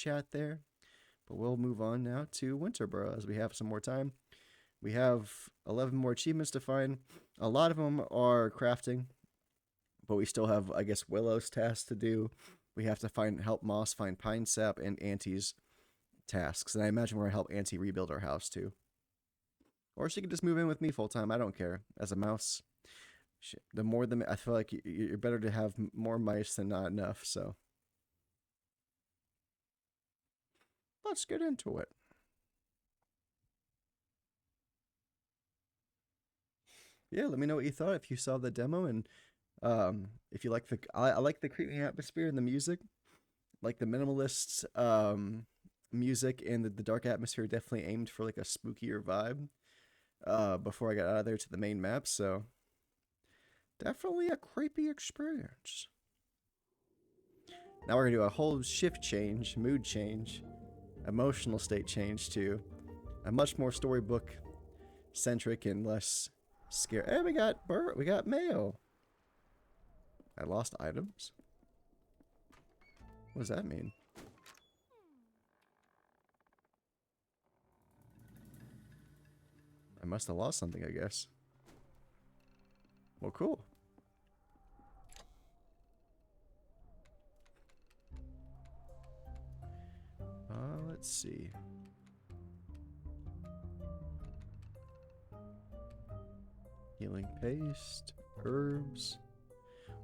chat there. But we'll move on now to Winterboro as we have some more time. We have 11 more achievements to find. A lot of them are crafting, but we still have, I guess, Willow's tasks to do. We have to help Moss find pine sap and Auntie's tasks. And I imagine we're going to help Auntie rebuild our house too. Or she can just move in with me full time. I don't care. As a mouse, I feel like you're better to have more mice than not enough. So let's get into it. Yeah, let me know what you thought if you saw the demo, and if you like I like the creepy atmosphere and the music, like the minimalist music and the dark atmosphere definitely aimed for like a spookier vibe. Before I got out of there to the main map, so definitely a creepy experience. Now we're gonna do a whole shift change, mood change, emotional state change to a much more storybook centric and less scary. Hey, we got mail. I lost items. What does that mean? I must have lost something, I guess. Well, cool. Let's see. Healing paste, herbs,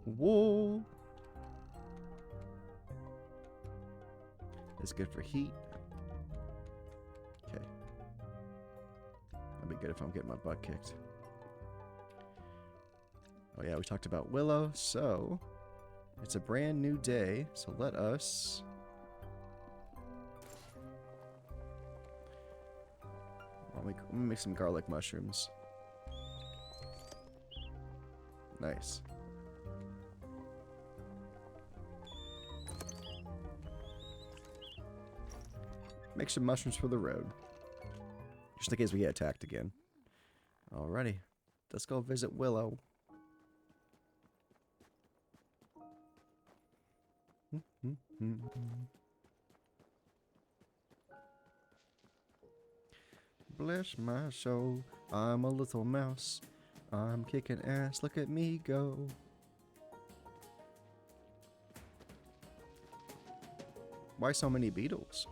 wool. It's good for heat. Okay. That'd be good if I'm getting my butt kicked. Oh yeah, we talked about Willow, so it's a brand new day, so let us let me make some garlic mushrooms. Nice. Make some mushrooms for the road. Just in case we get attacked again. Alrighty. Let's go visit Willow. Bless my soul, I'm a little mouse. I'm kicking ass, look at me go. Why so many beetles?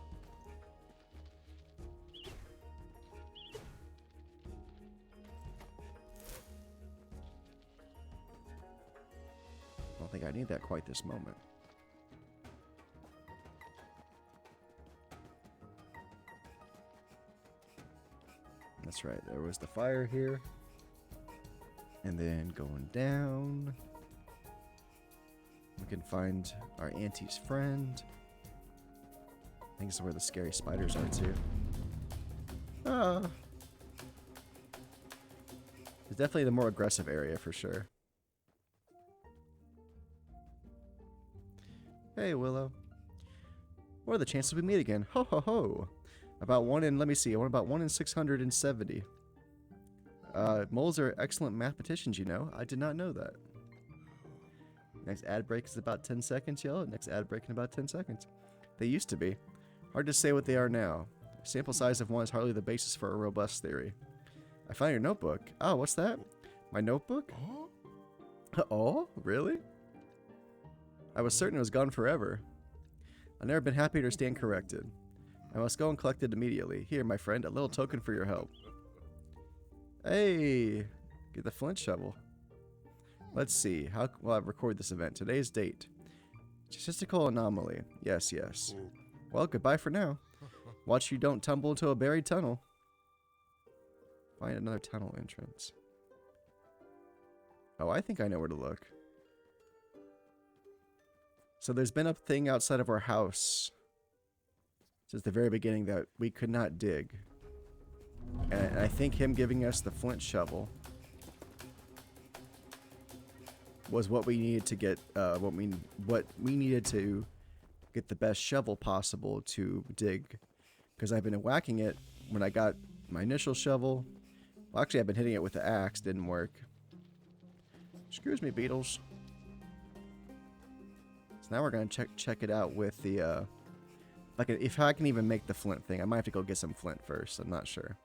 I don't think I need that quite this moment. That's right, there was the fire here. And then going down, we can find our auntie's friend. I think this is where the scary spiders are too. It's definitely the more aggressive area for sure. Hey, Willow. What are the chances we meet again? Ho ho ho! About 1 in, let me see, about 1 in 670. Moles are excellent mathematicians, you know. I did not know that. Next ad break is about 10 seconds, yellow. Next ad break in about 10 seconds. They used to be. Hard to say what they are now. Sample size of 1 is hardly the basis for a robust theory. I found your notebook. Oh, what's that? My notebook? Oh, really? I was certain it was gone forever. I've never been happier to stand corrected. I must go and collect it immediately. Here, my friend, a little token for your help. Hey, get the flint shovel. Let's see. How will I record this event? Today's date. Statistical anomaly. Yes, yes. Well, goodbye for now. Watch you don't tumble into a buried tunnel. Find another tunnel entrance. Oh, I think I know where to look. So there's been a thing outside of our house since the very beginning that we could not dig. And I think him giving us the flint shovel was what we needed to get, what we needed to get the best shovel possible to dig. Because I've been whacking it when I got my initial shovel. Well, actually, I've been hitting it with the axe. Didn't work. Excuse me, beetles. So now we're gonna check it out with the if I can even make the flint thing, I might have to go get some flint first. I'm not sure.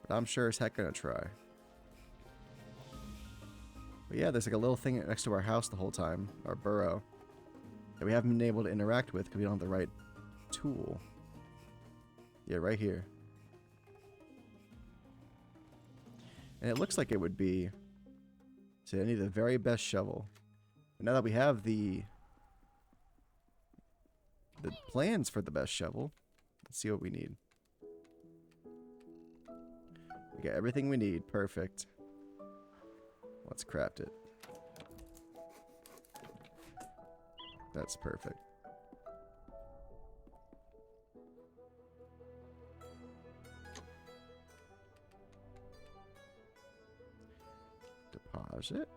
But I'm sure as heck gonna try. But yeah, there's like a little thing next to our house the whole time, our burrow, that we haven't been able to interact with because we don't have the right tool. Yeah, right here. And it looks like it would be to any of the very best shovel. But now that we have the plans for the best shovel, let's see what we need. We got everything we need. Perfect. Let's craft it. That's perfect. Deposit.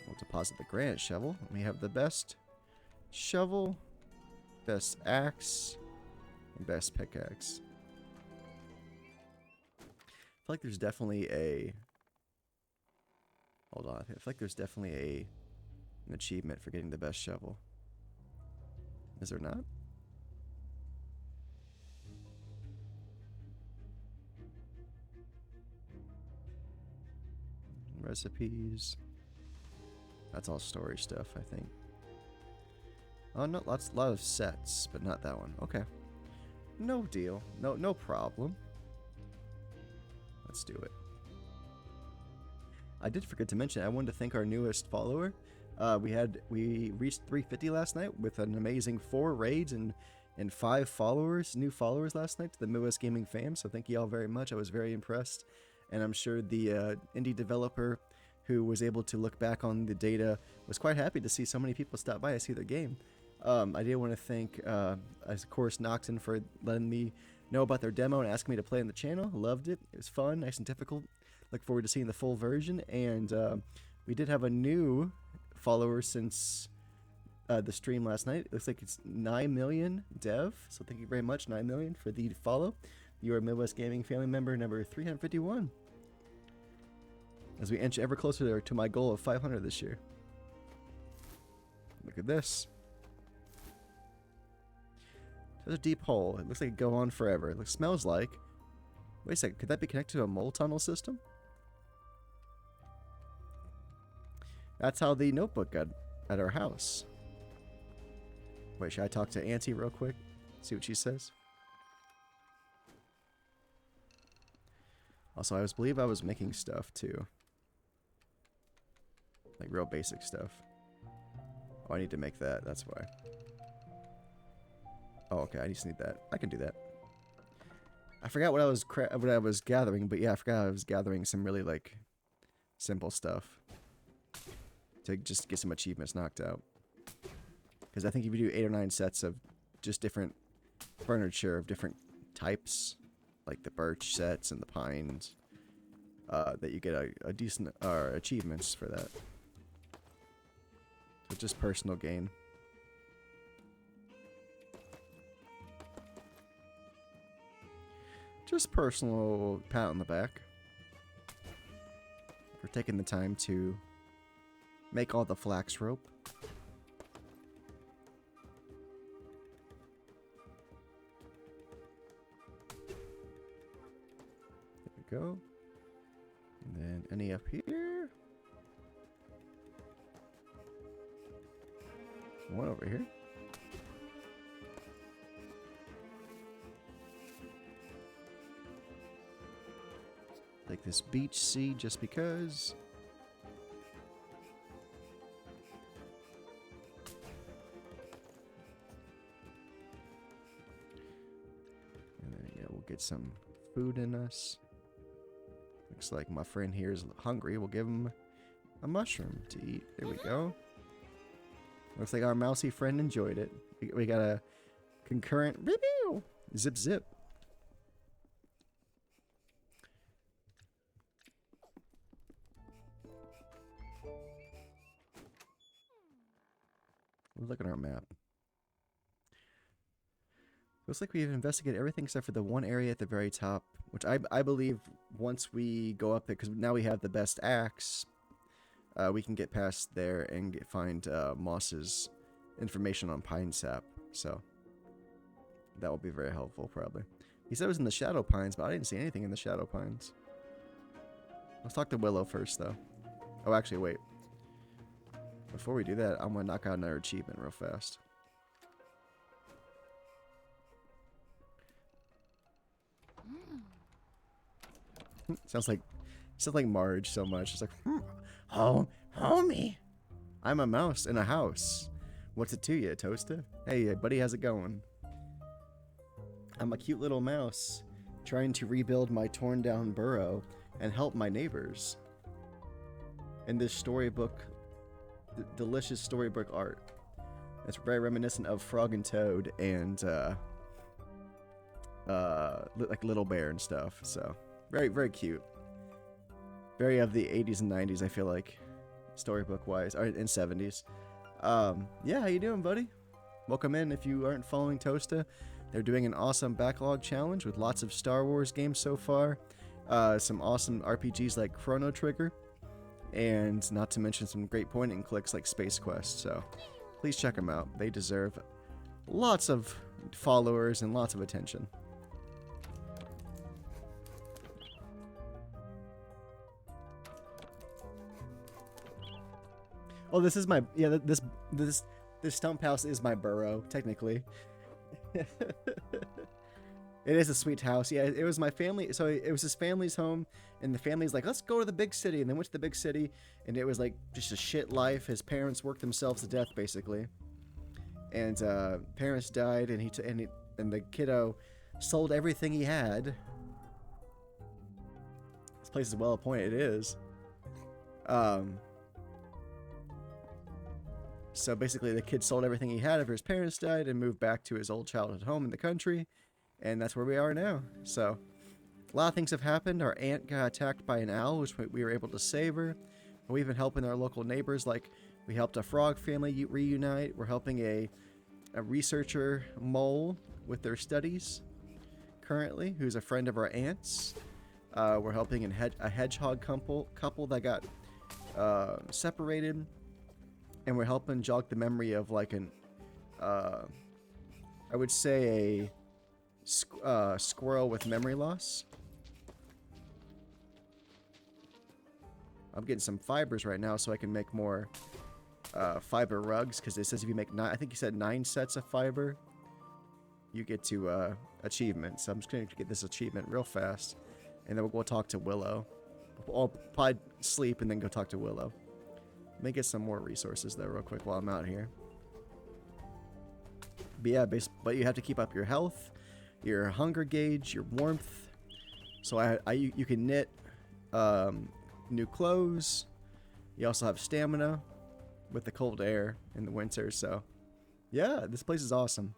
We'll deposit the granite shovel. We have the best shovel, best axe, and best pickaxe. I feel like there's definitely a... Hold on. I feel like there's definitely an achievement for getting the best shovel. Is there not? Recipes. That's all story stuff, I think. Oh, no, a lot of sets, but not that one. Okay. No deal. No problem. Let's do it. I did forget to mention, I wanted to thank our newest follower. We reached 350 last night with an amazing 4 raids and 5 followers, new followers last night to the Midwest Gaming fam. So thank you all very much. I was very impressed. And I'm sure the indie developer who was able to look back on the data was quite happy to see so many people stop by and see their game. I did want to thank, of course, Noxton for letting me know about their demo and asking me to play on the channel. Loved it. It was fun, nice and difficult. Look forward to seeing the full version. And we did have a new follower since the stream last night. It looks like it's 9 million dev. So thank you very much, 9 million, for the follow. You are Midwest Gaming family member number 351. As we inch ever closer to my goal of 500 this year. Look at this. There's a deep hole. It looks like it could go on forever. It smells like... Wait a second. Could that be connected to a mole tunnel system? That's how the notebook got at our house. Wait, should I talk to Auntie real quick? See what she says? Also, I believe I was making stuff too. Like real basic stuff. Oh, I need to make that. That's why. Oh, okay. I just need that. I can do that. I forgot what I was gathering, but yeah, I forgot I was gathering some really like simple stuff to just get some achievements knocked out. Because I think if you do 8 or 9 sets of just different furniture of different types, like the birch sets and the pines, that you get a decent achievements for that. So just personal gain. Just personal pat on the back for taking the time to make all the flax rope. There we go. And then any up here? One over here. Like this beach seed just because. And then yeah, we'll get some food in us. Looks like my friend here is hungry. We'll give him a mushroom to eat. There we go. Looks like our mousy friend enjoyed it. We got a concurrent review. Zip zip. Look at our map. Looks like we've investigated everything except for the one area at the very top, which I believe once we go up there, because now we have the best axe, we can get past there and find Moss's information on pine sap. so that will be very helpful, probably. He said it was in the Shadow Pines, but I didn't see anything in the Shadow Pines. Let's talk to Willow first, though. Oh, actually, wait. Before we do that, I'm going to knock out another achievement real fast. Sounds like Marge so much. It's like, oh, homie. I'm a mouse in a house. What's it to you, Toaster? Hey, buddy, how's it going? I'm a cute little mouse trying to rebuild my torn down burrow and help my neighbors. In this storybook, delicious storybook art. It's very reminiscent of Frog and Toad and like Little Bear and stuff. So very, very cute. Very of the 80s and 90s, I feel like, storybook wise, or in 70s. Yeah, how you doing, buddy? Welcome in. If you aren't following Toasta, they're doing an awesome backlog challenge with lots of Star Wars games so far. Some awesome RPGs like Chrono Trigger, and not to mention some great point and clicks like Space Quest. So please check them out. They deserve lots of followers and lots of attention. Oh, this is my, yeah, this stump house is my burrow, technically. It is a sweet house. Yeah, it was my family. So it was his family's home, and the family's like, let's go to the big city. And they went to the big city, and it was like just a shit life. His parents worked themselves to death, basically. And parents died, and and the kiddo sold everything he had. This place is well appointed. It is. So basically, the kid sold everything he had after his parents died and moved back to his old childhood home in the country. And that's where we are now. So a lot of things have happened. Our aunt got attacked by an owl, which we were able to save her. We've been helping our local neighbors. Like, we helped a frog family reunite. We're helping a researcher mole with their studies currently, who's a friend of our aunt's. We're helping a hedgehog couple that got separated. And we're helping jog the memory of like I would say a squirrel with memory loss. I'm getting some fibers right now so I can make more fiber rugs, because it says if you make 9, I think you said 9 sets of fiber, you get to achievement. So I'm just going to get this achievement real fast, and then we'll go talk to Willow. I'll probably sleep and then go talk to Willow. Let me get some more resources though real quick while I'm out here. But yeah, but you have to keep up your health, your hunger gauge, your warmth. So you can knit new clothes. You also have stamina with the cold air in the winter. So yeah, this place is awesome.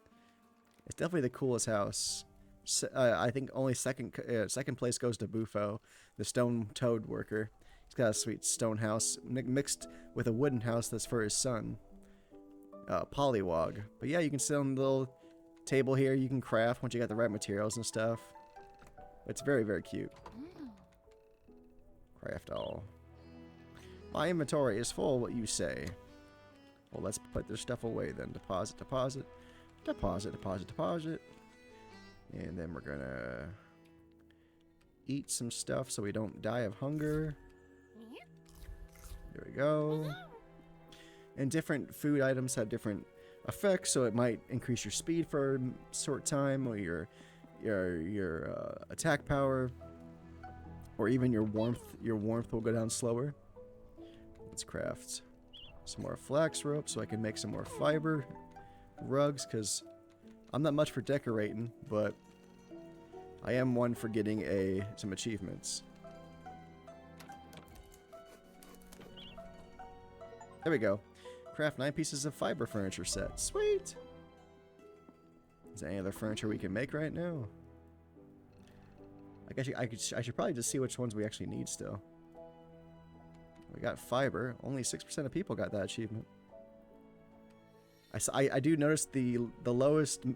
It's definitely the coolest house. I think only second place goes to Bufo, the stone toad worker. He's got a sweet stone house mixed with a wooden house that's for his son, Pollywog. But yeah, you can sit on the little table here. You can craft once you got the right materials and stuff. It's very, very cute. Craft all. My inventory is full, what you say. Well, let's put this stuff away then. Deposit, deposit, deposit, deposit, deposit. And then we're gonna eat some stuff so we don't die of hunger. There we go. And different food items have different effects, so it might increase your speed for a short time, or your attack power, or even your warmth. Your warmth will go down slower. Let's craft some more flax rope so I can make some more fiber rugs, because I'm not much for decorating, but I am one for getting some achievements. There we go. Craft 9 pieces of fiber furniture set. Sweet! Is there any other furniture we can make right now? I guess I should probably just see which ones we actually need still. We got fiber. Only 6% of people got that achievement. I do notice the lowest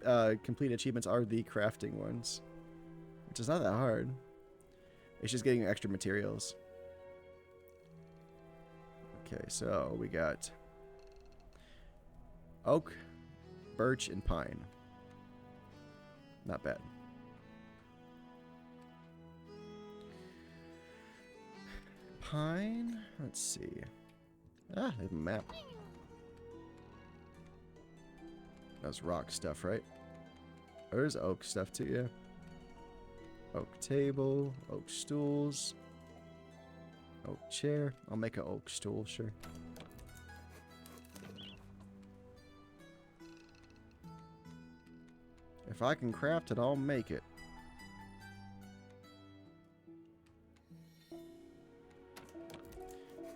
complete achievements are the crafting ones, which is not that hard. It's just getting extra materials. Okay, so we got oak, birch, and pine. Not bad. Pine? Let's see. Ah, there's a map. That's rock stuff, right? There's oak stuff too, yeah. Oak table, oak stools, oak chair. I'll make an oak stool, sure. If I can craft it, I'll make it.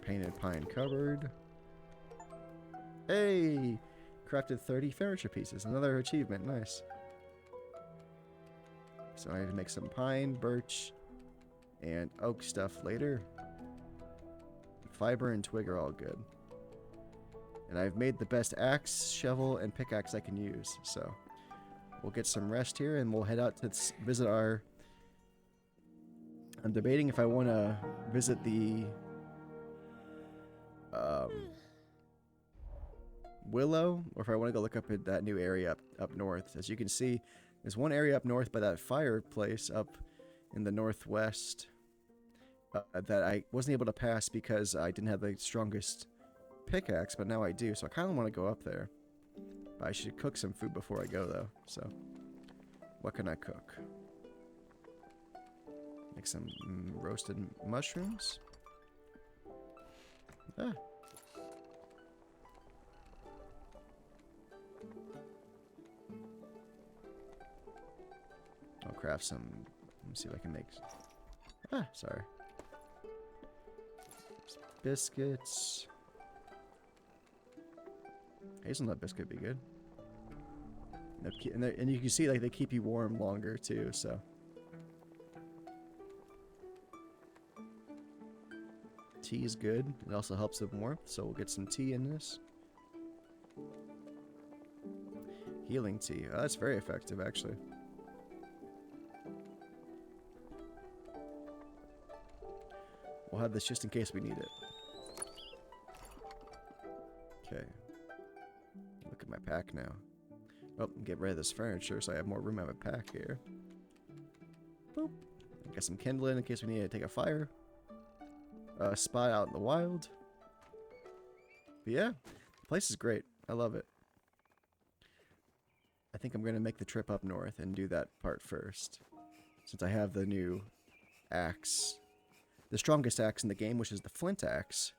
Painted pine cupboard. Hey! Crafted 30 furniture pieces. Another achievement. Nice. So I have to make some pine, birch, and oak stuff later. Fiber and twig are all good. And I've made the best axe, shovel, and pickaxe I can use. So we'll get some rest here and we'll head out to visit our... I'm debating if I want to visit the... Willow, or if I want to go look up at that new area up north. As you can see, there's one area up north by that fireplace up in the northwest that I wasn't able to pass because I didn't have the strongest pickaxe, but now I do, so I kind of want to go up there. But I should cook some food before I go, though. So, what can I cook? Make some roasted mushrooms. Ah. I'll craft some. Let me see if I can make. Ah, sorry. Some biscuits. Hazelnut biscuit would be good. And you can see like they keep you warm longer too. So. Tea is good. It also helps with warmth, so we'll get some tea in this. Healing tea. Oh, that's very effective, actually. We'll have this just in case we need it. Okay. Look at my pack now. Oh, get rid of this furniture so I have more room in my pack here. Boop. Get some kindling in case we need to take a fire. Spot out in the wild. But yeah, the place is great. I love it. I think I'm going to make the trip up north and do that part first. Since I have the new axe. The strongest axe in the game, which is the flint axe.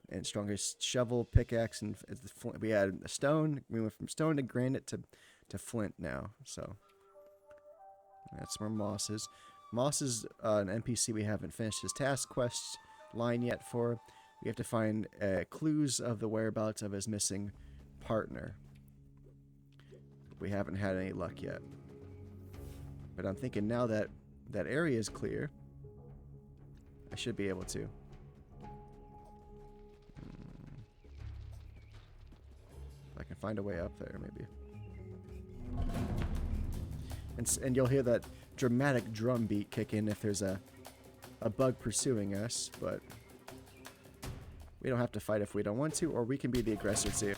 And strongest shovel, pickaxe, and the flint. We added a stone. We went from stone to granite to flint now. So that's where Moss is. Moss is an NPC we haven't finished his task quest line yet for. We have to find clues of the whereabouts of his missing partner. We haven't had any luck yet. But I'm thinking now that that area is clear, I should be able to. If I can find a way up there, maybe. And you'll hear that dramatic drum beat kick in if there's a bug pursuing us, but we don't have to fight if we don't want to, or we can be the aggressor too.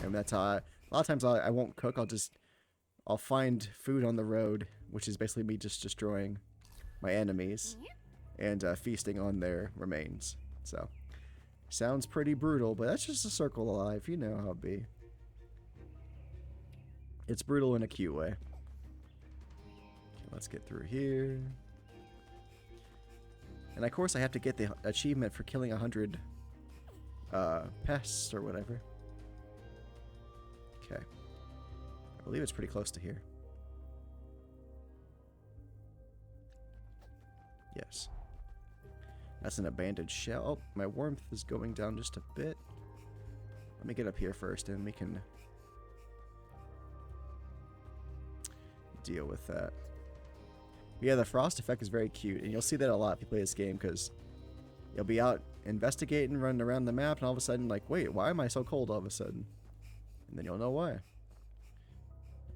And that's how a lot of times I won't cook. I'll find food on the road, which is basically me just destroying my enemies and feasting on their remains. So sounds pretty brutal, but that's just a circle of life. You know how it be. It's brutal in a cute way. Let's get through here. And of course I have to get the achievement for killing 100 pests or whatever. Okay. I believe it's pretty close to here. Yes. That's an abandoned shell. Oh, my warmth is going down just a bit. Let me get up here first and we can deal with that. Yeah, the frost effect is very cute, and you'll see that a lot if you play this game, because you'll be out investigating, running around the map, and all of a sudden, like, wait, why am I so cold all of a sudden? And then you'll know why.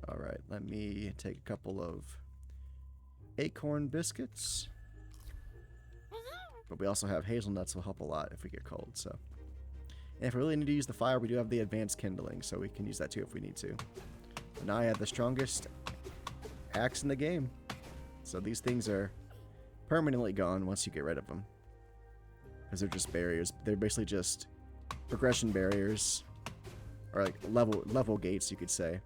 Alright, let me take a couple of acorn biscuits. But we also have hazelnuts will help a lot if we get cold, so. And if we really need to use the fire, we do have the advanced kindling, so we can use that too if we need to. But now I have the strongest axe in the game. So these things are permanently gone once you get rid of them. Because they're just barriers. They're basically just progression barriers. Or like level gates, you could say.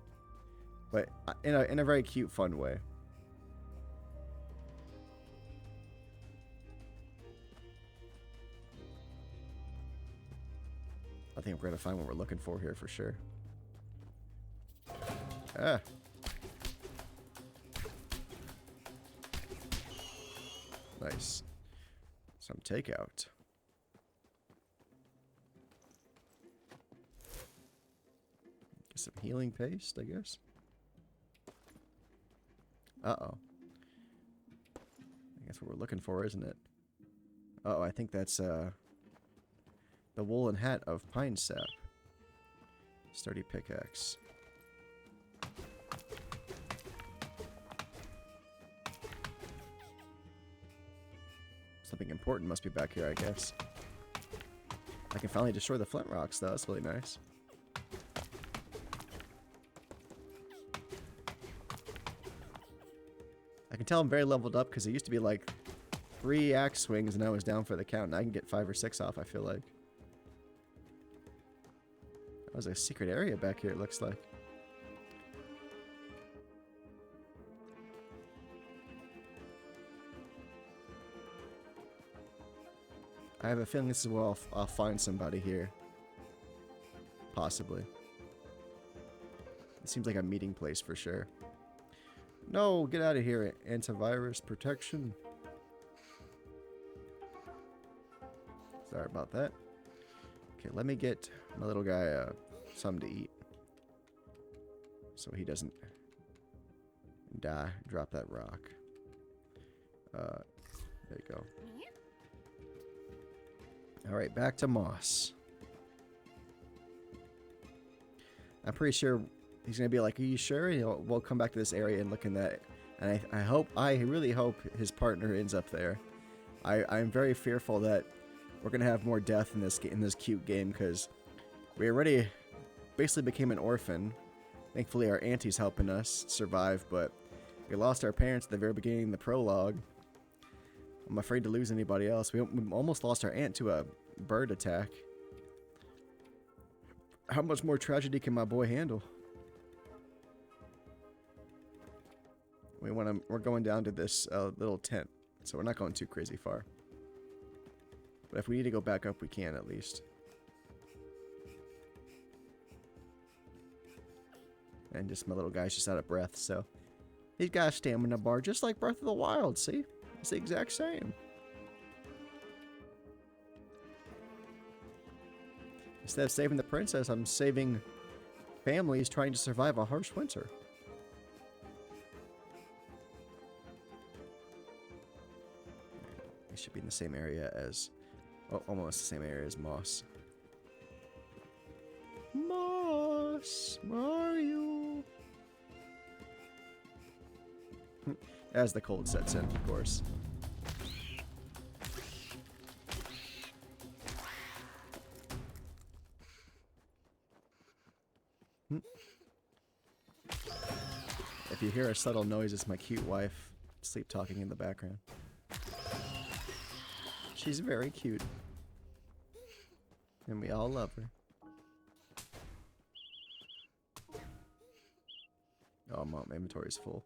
But in a very cute, fun way. I think we're going to find what we're looking for here for sure. Ah. Nice. Some takeout. Get some healing paste, I guess. Uh-oh. I guess what we're looking for, isn't it? Uh-oh, I think that's, the woolen hat of pine sap. Sturdy pickaxe. Something important must be back here, I guess. I can finally destroy the flint rocks, though. That's really nice. I can tell I'm very leveled up because it used to be like 3 axe swings and I was down for the count. And I can get 5 or 6 off, I feel like. That was a secret area back here, it looks like. I have a feeling this is where I'll find somebody here. Possibly. It seems like a meeting place for sure. No, get out of here, antivirus protection. Sorry about that. Okay, let me get my little guy something to eat. So he doesn't die. Drop that rock. There you go. Alright, back to Moss. I'm pretty sure he's going to be like, are you sure? You know, we'll come back to this area and look in that. And I really hope his partner ends up there. I'm very fearful that we're going to have more death in this cute game because we already basically became an orphan. Thankfully, our auntie's helping us survive, but we lost our parents at the very beginning of the prologue. I'm afraid to lose anybody else. We almost lost our aunt to a bird attack. How much more tragedy can my boy handle? We're going down to this little tent, so we're not going too crazy far. But if we need to go back up, we can at least. And just my little guy's just out of breath, so he's got a stamina bar, just like Breath of the Wild. See? It's the exact same. Instead of saving the princess, I'm saving families trying to survive a harsh winter. It should be in the same area as... Oh, almost the same area as Moss. Moss, where are you? As the cold sets in, of course. If you hear a subtle noise, it's my cute wife sleep talking in the background. She's very cute. And we all love her. Oh, my inventory's full.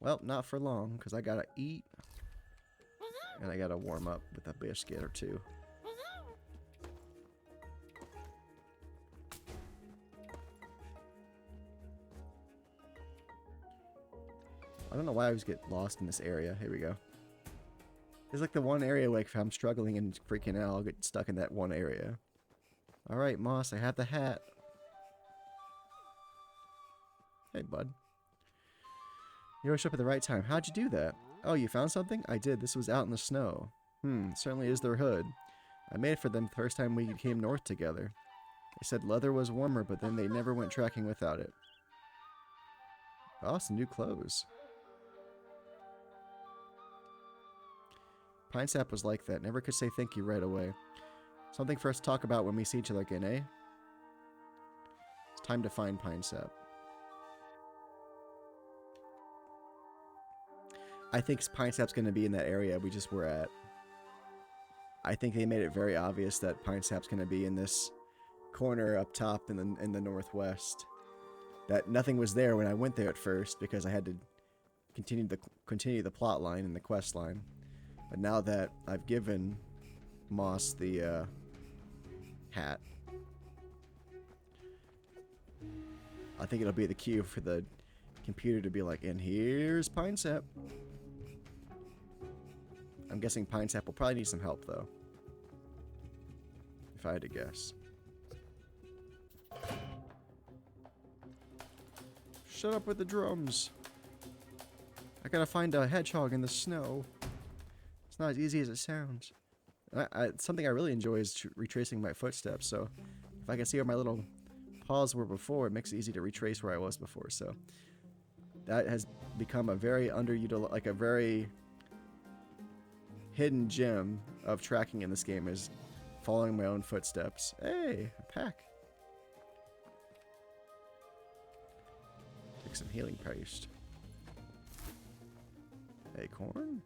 Well, not for long, because I gotta eat. And I gotta warm up with a biscuit or two. I don't know why I always get lost in this area. Here we go. It's like the one area, like, if I'm struggling and freaking out, I'll get stuck in that one area. Alright, Moss, I have the hat. Hey, bud. You always show up at the right time. How'd you do that? Oh, you found something? I did. This was out in the snow. Certainly is their hood. I made it for them the first time we came north together. They said leather was warmer, but then they never went tracking without it. Oh, some new clothes. Pine sap was like that. Never could say thank you right away. Something for us to talk about when we see each other again, eh? It's time to find pine sap. I think pine sap's going to be in that area we just were at. I think they made it very obvious that pine sap's going to be in this corner up top in the northwest. That nothing was there when I went there at first because I had to continue the plot line and the quest line. But now that I've given Moss the hat, I think it'll be the cue for the computer to be like, and here's pine sap. I'm guessing pine sap will probably need some help though, if I had to guess. Shut up with the drums. I gotta find a hedgehog in the snow. It's not as easy as it sounds. Something I really enjoy is retracing my footsteps, so if I can see where my little paws were before, it makes it easy to retrace where I was before, so that has become a very underutilized, like a very hidden gem of tracking in this game, is following my own footsteps. Hey, a pack. Take some healing paste. Acorn.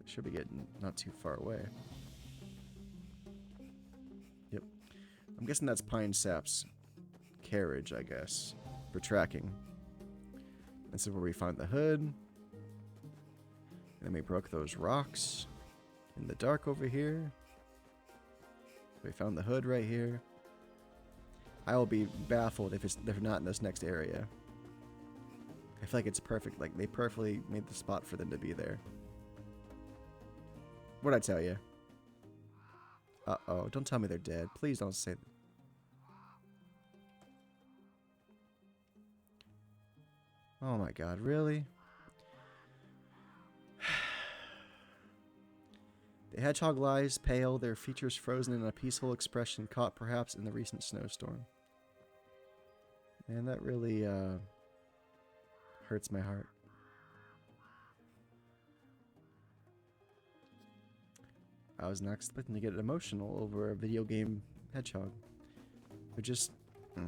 So should be getting not too far away. Yep. I'm guessing that's pine sap's carriage, I guess, for tracking. This is where we found the hood. And then we broke those rocks in the dark over here. We found the hood right here. I will be baffled if they're not in this next area. I feel like it's perfect. Like, they perfectly made the spot for them to be there. What'd I tell you? Uh-oh. Don't tell me they're dead. Please don't say that. Oh my god, really? The hedgehog lies pale, their features frozen in a peaceful expression caught perhaps in the recent snowstorm. Man, that really hurts my heart. I was not expecting to get emotional over a video game hedgehog. But just... I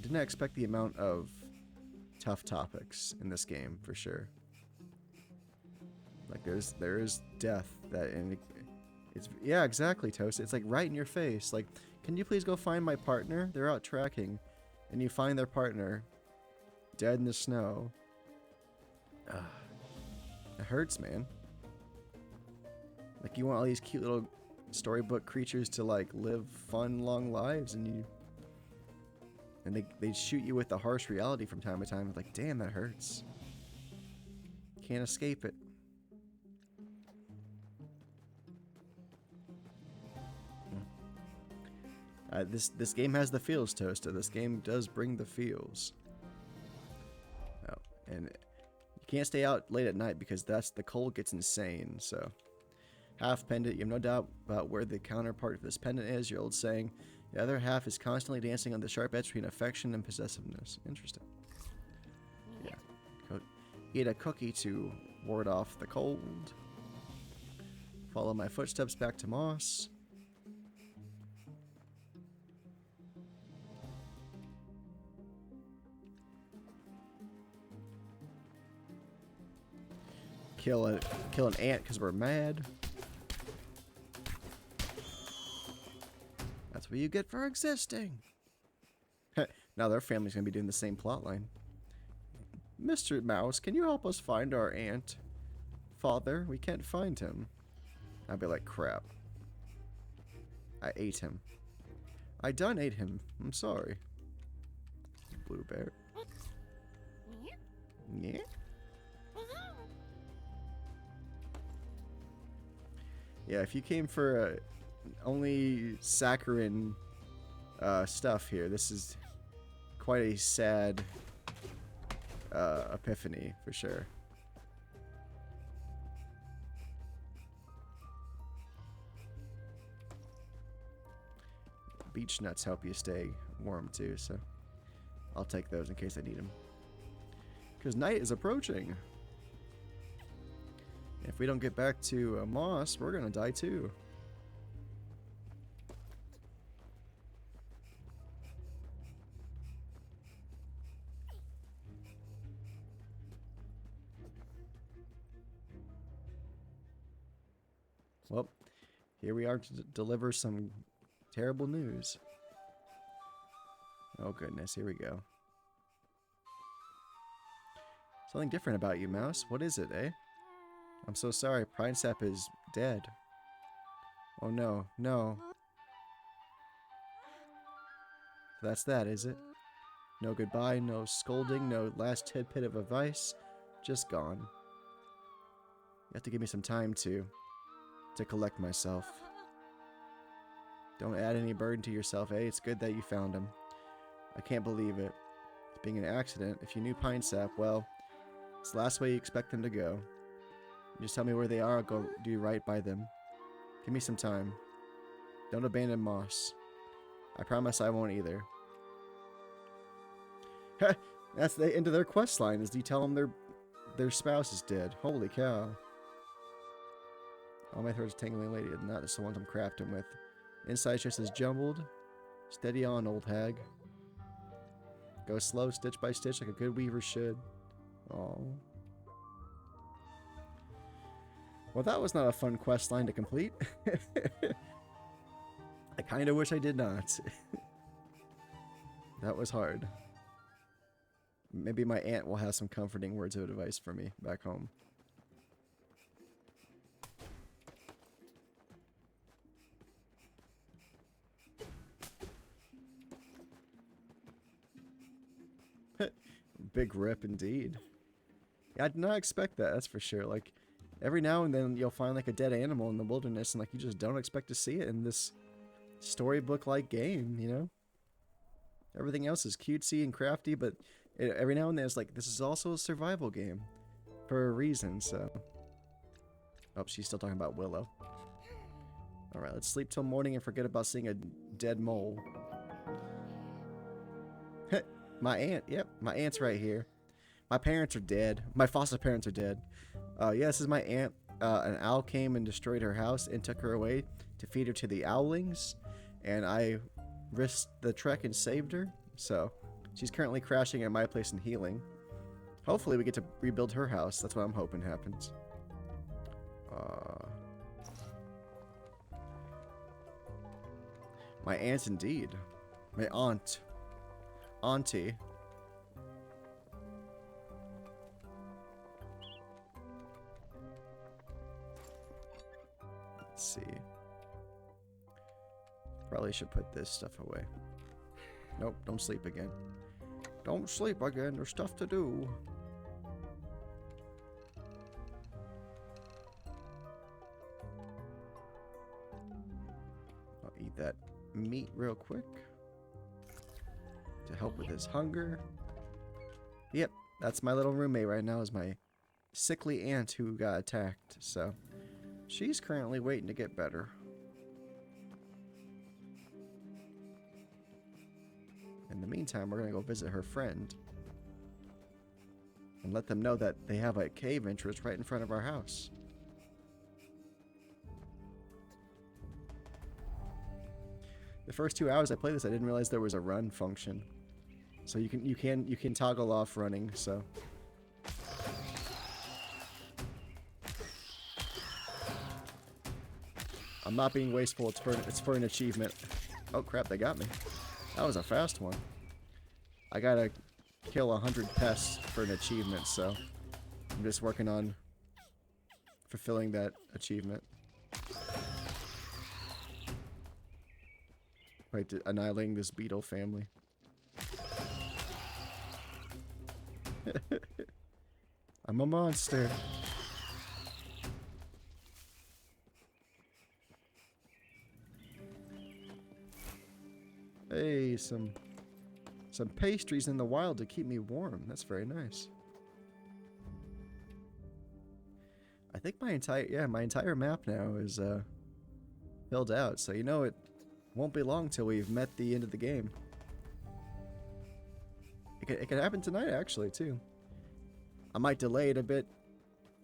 did not expect the amount of tough topics in this game, for sure. Like, there is death that, and it's, yeah, exactly, Toast. It's like right in your face. Like, can you please go find my partner? They're out tracking, and you find their partner dead in the snow. It hurts, man. Like, you want all these cute little storybook creatures to, like, live fun, long lives, and they shoot you with the harsh reality from time to time. It's like, damn, that hurts. Can't escape it. This game has the feels, Toaster. This game does bring the feels. Oh, and you can't stay out late at night because the cold gets insane. So, half pendant. You have no doubt about where the counterpart of this pendant is. Your old saying. The other half is constantly dancing on the sharp edge between affection and possessiveness. Interesting. Yeah. Eat a cookie to ward off the cold. Follow my footsteps back to Moss. Kill an ant because we're mad. That's what you get for existing. Now their family's gonna be doing the same plotline. Mr. Mouse, can you help us find our ant? Father, we can't find him. I'd be like, crap. I ate him. I done ate him. I'm sorry. Blue bear. Yeah. Yeah, if you came for only saccharine stuff here, this is quite a sad epiphany for sure. Beech nuts help you stay warm too, so I'll take those in case I need them. Because night is approaching. If we don't get back to Moss, we're gonna die too. Well, here we are to deliver some terrible news. Oh goodness, here we go. Something different about you, Mouse. What is it, eh? I'm so sorry, Pine Sap is dead. Oh no, no. That's that, is it? No goodbye, no scolding, no last tidbit of advice. Just gone. You have to give me some time to collect myself. Don't add any burden to yourself, eh? It's good that you found him. I can't believe it. It's being an accident. If you knew Pine Sap, well, it's the last way you expect them to go. Just tell me where they are, I'll go do right by them. Give me some time. Don't abandon Moss. I promise I won't either. That's the end of their quest line, is you tell them their spouse is dead. Holy cow. All my throats tingling lady, and not just the ones I'm crafting with. Inside's just as jumbled. Steady on, old hag. Go slow, stitch by stitch, like a good weaver should. Oh. Well, that was not a fun quest line to complete. I kind of wish I did not. That was hard. Maybe my aunt will have some comforting words of advice for me back home. Big rip indeed. Yeah, I did not expect that, that's for sure. Like, every now and then you'll find like a dead animal in the wilderness and like you just don't expect to see it in this storybook-like game, you know? Everything else is cutesy and crafty, but every now and then it's like, this is also a survival game for a reason, so. Oh, she's still talking about Willow. Alright, let's sleep till morning and forget about seeing a dead mole. My aunt, yep, my aunt's right here. My parents are dead. My foster parents are dead. Yeah, this is my aunt. An owl came and destroyed her house and took her away to feed her to the owlings. And I risked the trek and saved her. So, she's currently crashing at my place and healing. Hopefully we get to rebuild her house. That's what I'm hoping happens. My aunt indeed. My aunt. Auntie. Let's see. Probably should put this stuff away. Nope, don't sleep again. Don't sleep again, there's stuff to do. I'll eat that meat real quick to help with his hunger. Yep, that's my little roommate right now, is my sickly aunt who got attacked, so she's currently waiting to get better. In the meantime, we're gonna go visit her friend and let them know that they have a cave entrance right in front of our house. The first 2 hours I played this, I didn't realize there was a run function. So you can toggle off running, so. I'm not being wasteful, it's for an achievement. Oh crap, they got me. That was a fast one. I gotta kill 100 pests for an achievement, so I'm just working on fulfilling that achievement. Right, annihilating this beetle family. I'm a monster. Hey, some pastries in the wild to keep me warm. That's very nice. I think my entire map now is filled out. So you know it won't be long till we've met the end of the game. It could happen tonight actually too. I might delay it a bit.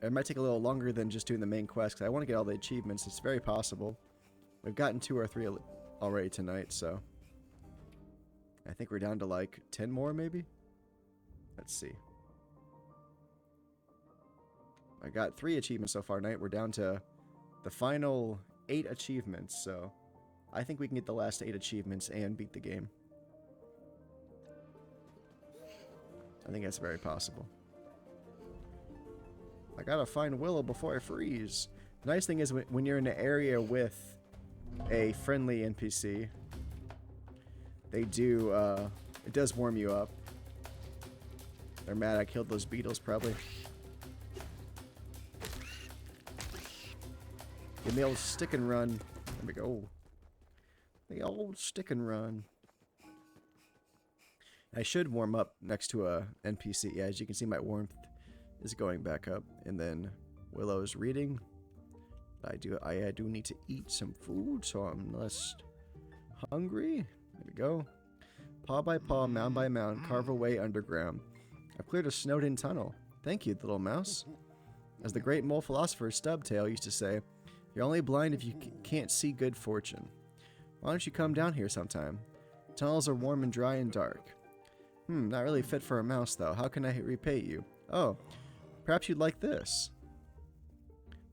It might take a little longer than just doing the main quest, because I want to get all the achievements. It's very possible. We've gotten 2 or 3 already tonight, so... I think we're down to like 10 more, maybe? Let's see. I got 3 achievements so far tonight. We're down to the final 8 achievements, so... I think we can get the last 8 achievements and beat the game. I think that's very possible. I gotta find Willow before I freeze. The nice thing is when you're in an area with a friendly NPC, they do, it does warm you up. They're mad I killed those beetles, probably. Give me the old stick and run. There we go. The old stick and run. I should warm up next to a NPC. Yeah, as you can see, my warmth is going back up. And then Willow's reading. I do need to eat some food, so I'm less hungry. There we go. Paw by paw, mound by mound, carve away underground. I've cleared a snowed-in tunnel. Thank you, little mouse. As the great mole philosopher Stubtail used to say, you're only blind if you can't see good fortune. Why don't you come down here sometime? Tunnels are warm and dry and dark. Not really fit for a mouse, though. How can I repay you? Oh, perhaps you'd like this.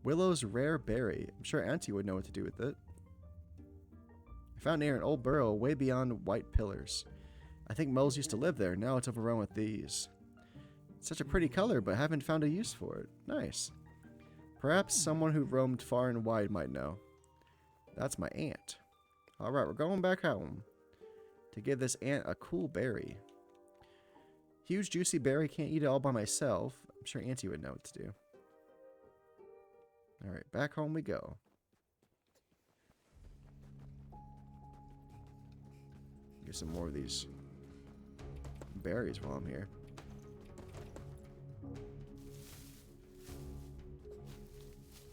Willow's rare berry. I'm sure Auntie would know what to do with it. I found near an old burrow way beyond white pillars. I think moles used to live there. Now it's overrun with these. It's such a pretty color, but haven't found a use for it. Nice. Perhaps someone who roamed far and wide might know. That's my aunt. Alright, we're going back home to give this ant a cool berry. Huge juicy berry, can't eat it all by myself. I'm sure Auntie would know what to do. Alright, back home we go. Get some more of these berries while I'm here.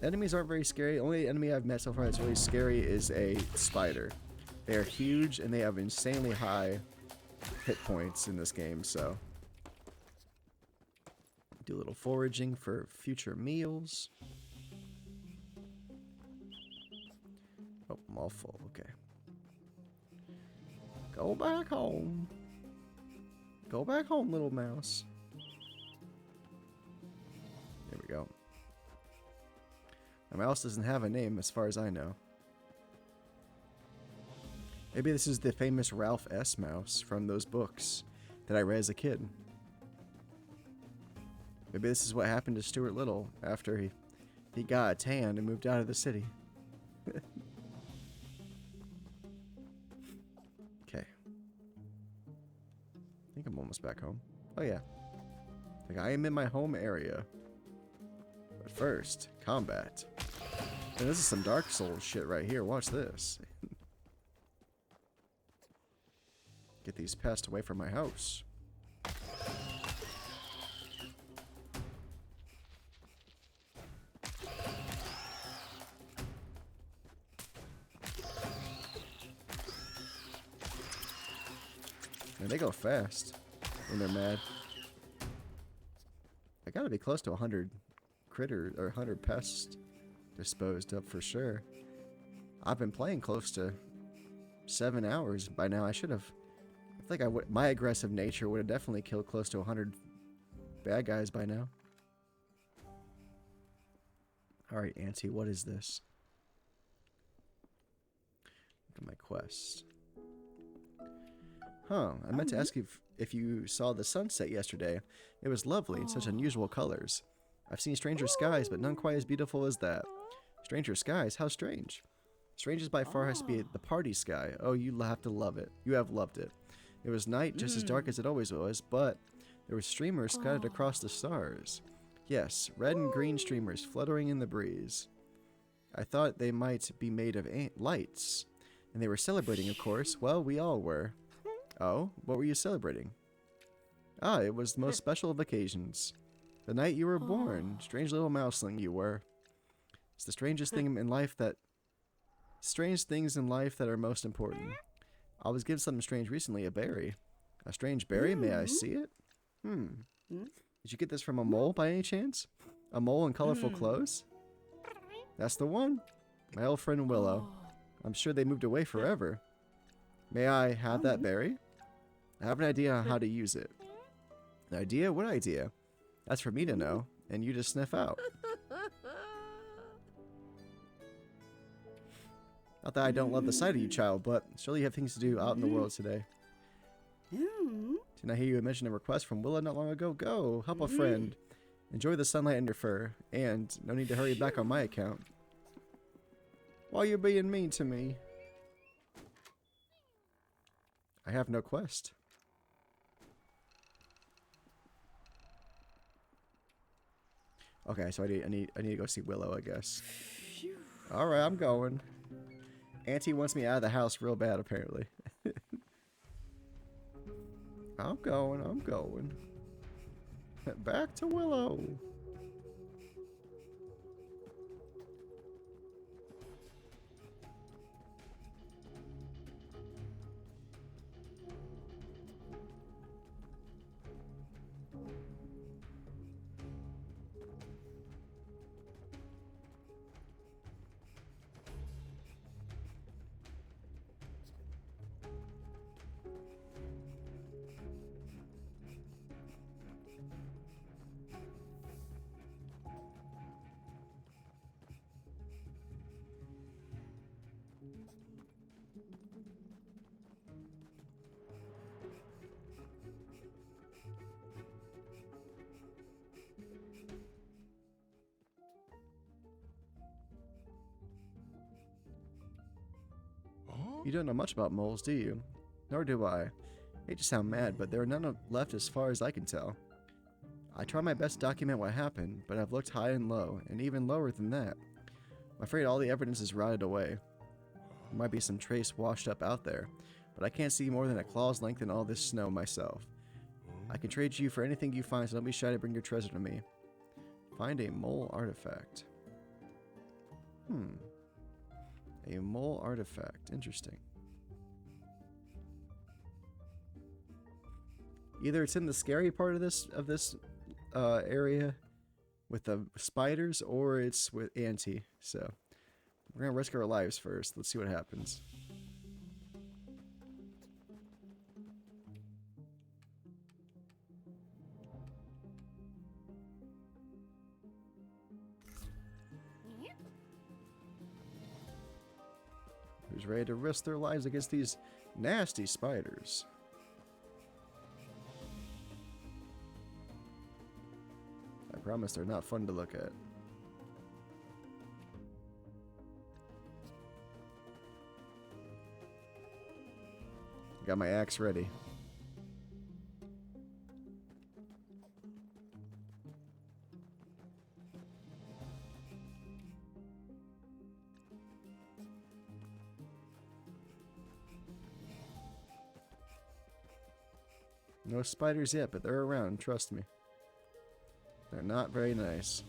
Enemies aren't very scary. The only enemy I've met so far that's really scary is a spider. They are huge and they have insanely high hit points in this game, so... Do a little foraging for future meals. Oh, I'm all full. Okay. Go back home. Go back home, little mouse. There we go. My mouse doesn't have a name as far as I know. Maybe this is the famous Ralph S. mouse from those books that I read as a kid. Maybe this is what happened to Stuart Little after he got a tan and moved out of the city. Okay. I think I'm almost back home. Oh yeah. Like I am in my home area. But first, combat. And this is some Dark Souls shit right here. Watch this. Get these pests away from my house. Man, they go fast when they're mad. I gotta be close to 100 critters or 100 pests disposed of for sure. I've been playing close to 7 hours by now. I should have. I think my aggressive nature would have definitely killed close to 100 bad guys by now. Alright, Auntie, what is this? Look at my quest. Huh, I meant to ask you if you saw the sunset yesterday. It was lovely in such unusual colors. I've seen stranger skies, but none quite as beautiful as that. Stranger skies? How strange. Strange by far has to be the party sky. Oh, you have to love it. You have loved it. It was night, just as dark as it always was, but there were streamers scattered across the stars. Yes, red and green streamers fluttering in the breeze. I thought they might be made of lights. And they were celebrating, of course. Well, we all were. Oh, what were you celebrating? Ah, it was the most special of occasions. The night you were born. Strange little mouseling you were. It's the strangest thing in life that... Strange things in life that are most important. I was given something strange recently, a berry. A strange berry? May I see it? Did you get this from a mole by any chance? A mole in colorful clothes? That's the one. My old friend Willow. I'm sure they moved away forever. May I have that berry? I have an idea on how to use it. An idea? What idea? That's for me to know, and you to sniff out. Not that I don't love the sight of you, child, but surely you have things to do out in the world today. Didn't I hear you mention a request from Willa not long ago? Go, help a friend. Enjoy the sunlight in your fur, and no need to hurry back on my account. Why are you being mean to me? I have no quest. Okay, so I need to go see Willow, I guess. All right, I'm going. Auntie wants me out of the house real bad, apparently. I'm going. Back to Willow. You don't know much about moles, do you? Nor do I. I hate to sound mad, but there are none left as far as I can tell. I try my best to document what happened, but I've looked high and low, and even lower than that. I'm afraid all the evidence is rotted away. There might be some trace washed up out there, but I can't see more than a claw's length in all this snow myself. I can trade you for anything you find, so don't be shy to bring your treasure to me. Find a mole artifact. A mole artifact. Interesting. Either it's in the scary part of this area with the spiders, or it's with Auntie. So we're gonna risk our lives first. Let's see what happens. Who's ready to risk their lives against these nasty spiders? I promise they're not fun to look at. Got my axe ready. No spiders yet, but they're around, trust me. They're not very nice.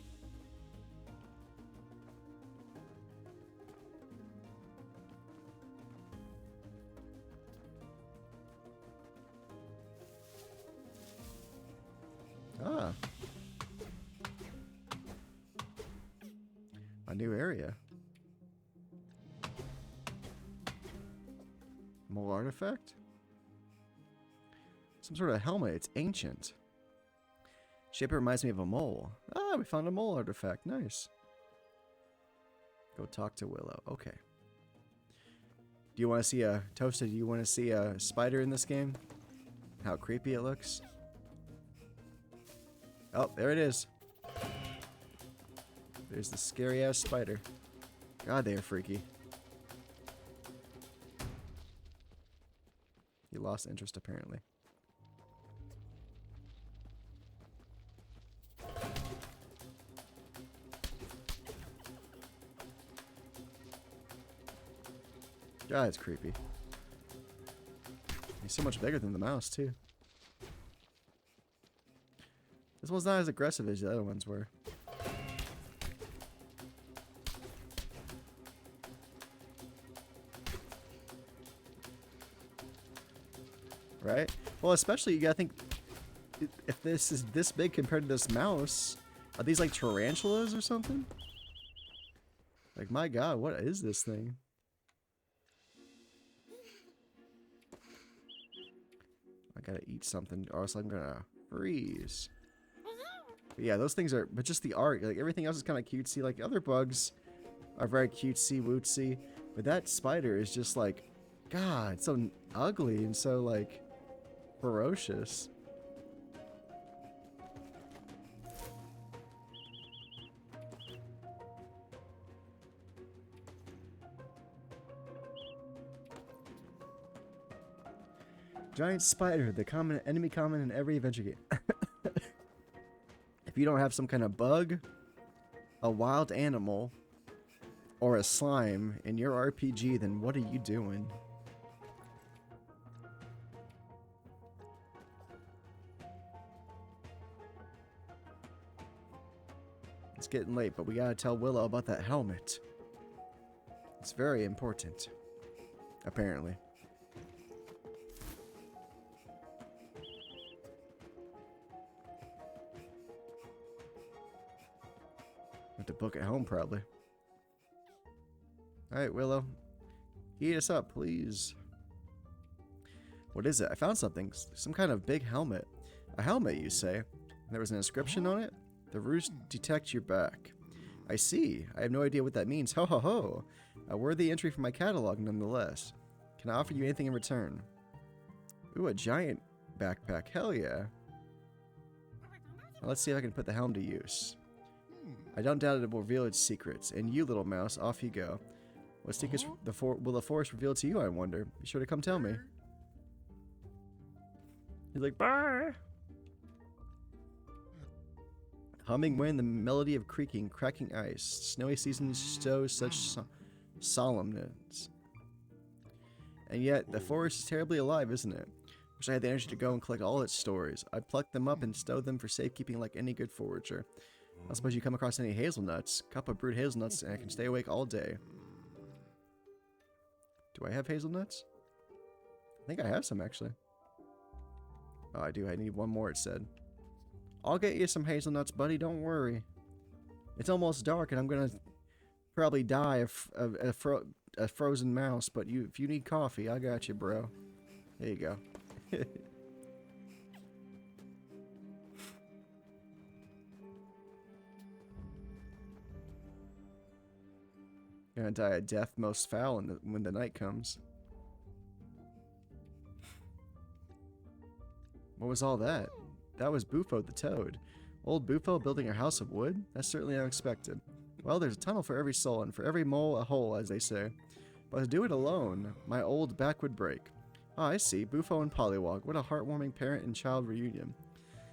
Ah. A new area. Mole artifact? Some sort of helmet. It's ancient. Shape reminds me of a mole. Ah, we found a mole artifact. Nice. Go talk to Willow. Okay. Do you want to see a... Toasted, do you want to see a spider in this game? How creepy it looks? Oh, there it is. There's the scary-ass spider. God, they are freaky. He lost interest, apparently. God, it's creepy. He's so much bigger than the mouse, too. This one's not as aggressive as the other ones were. Right? Well, especially, you gotta think... if this is this big compared to this mouse, are these like tarantulas or something? Like, my god, what is this thing? I gotta eat something or else I'm gonna freeze. But yeah, those things are, but just the art, like everything else is kind of cutesy. Like other bugs are very cutesy, wootsy, but that spider is just like, God, it's so ugly and so like ferocious. Giant spider, the common enemy common in every adventure game. If you don't have some kind of bug, a wild animal, or a slime in your RPG, then what are you doing? It's getting late, but we gotta tell Willow about that helmet. It's very important, apparently. Have to book at home, probably. Alright, Willow. Heat us up, please. What is it? I found something. Some kind of big helmet. A helmet, you say? There was an inscription on it? The roost detects your back. I see. I have no idea what that means. Ho ho ho. A worthy entry from my catalog, nonetheless. Can I offer you anything in return? Ooh, a giant backpack. Hell yeah. Well, let's see if I can put the helm to use. I don't doubt it will reveal its secrets. And you, little mouse, off you go. What secrets will the forest reveal to you, I wonder? Be sure to come tell me. He's like, bye! Humming wind, the melody of creaking, cracking ice. Snowy seasons show such solemnness. And yet, the forest is terribly alive, isn't it? Wish I had the energy to go and collect all its stories. I'd pluck them up and stow them for safekeeping like any good forager. I suppose you come across any hazelnuts. Cup of brewed hazelnuts and I can stay awake all day. Do I have hazelnuts? I think I have some, actually. Oh, I do. I need one more, it said. I'll get you some hazelnuts, buddy. Don't worry. It's almost dark and I'm gonna probably die of a frozen mouse, but if you need coffee, I got you, bro. There you go. Gonna die a death most foul when the night comes. What was all that? That was Bufo the Toad. Old Bufo building a house of wood? That's certainly unexpected. Well, there's a tunnel for every soul, and for every mole a hole, as they say. But to do it alone, my old back would break. Ah, I see. Bufo and Pollywog. What a heartwarming parent and child reunion.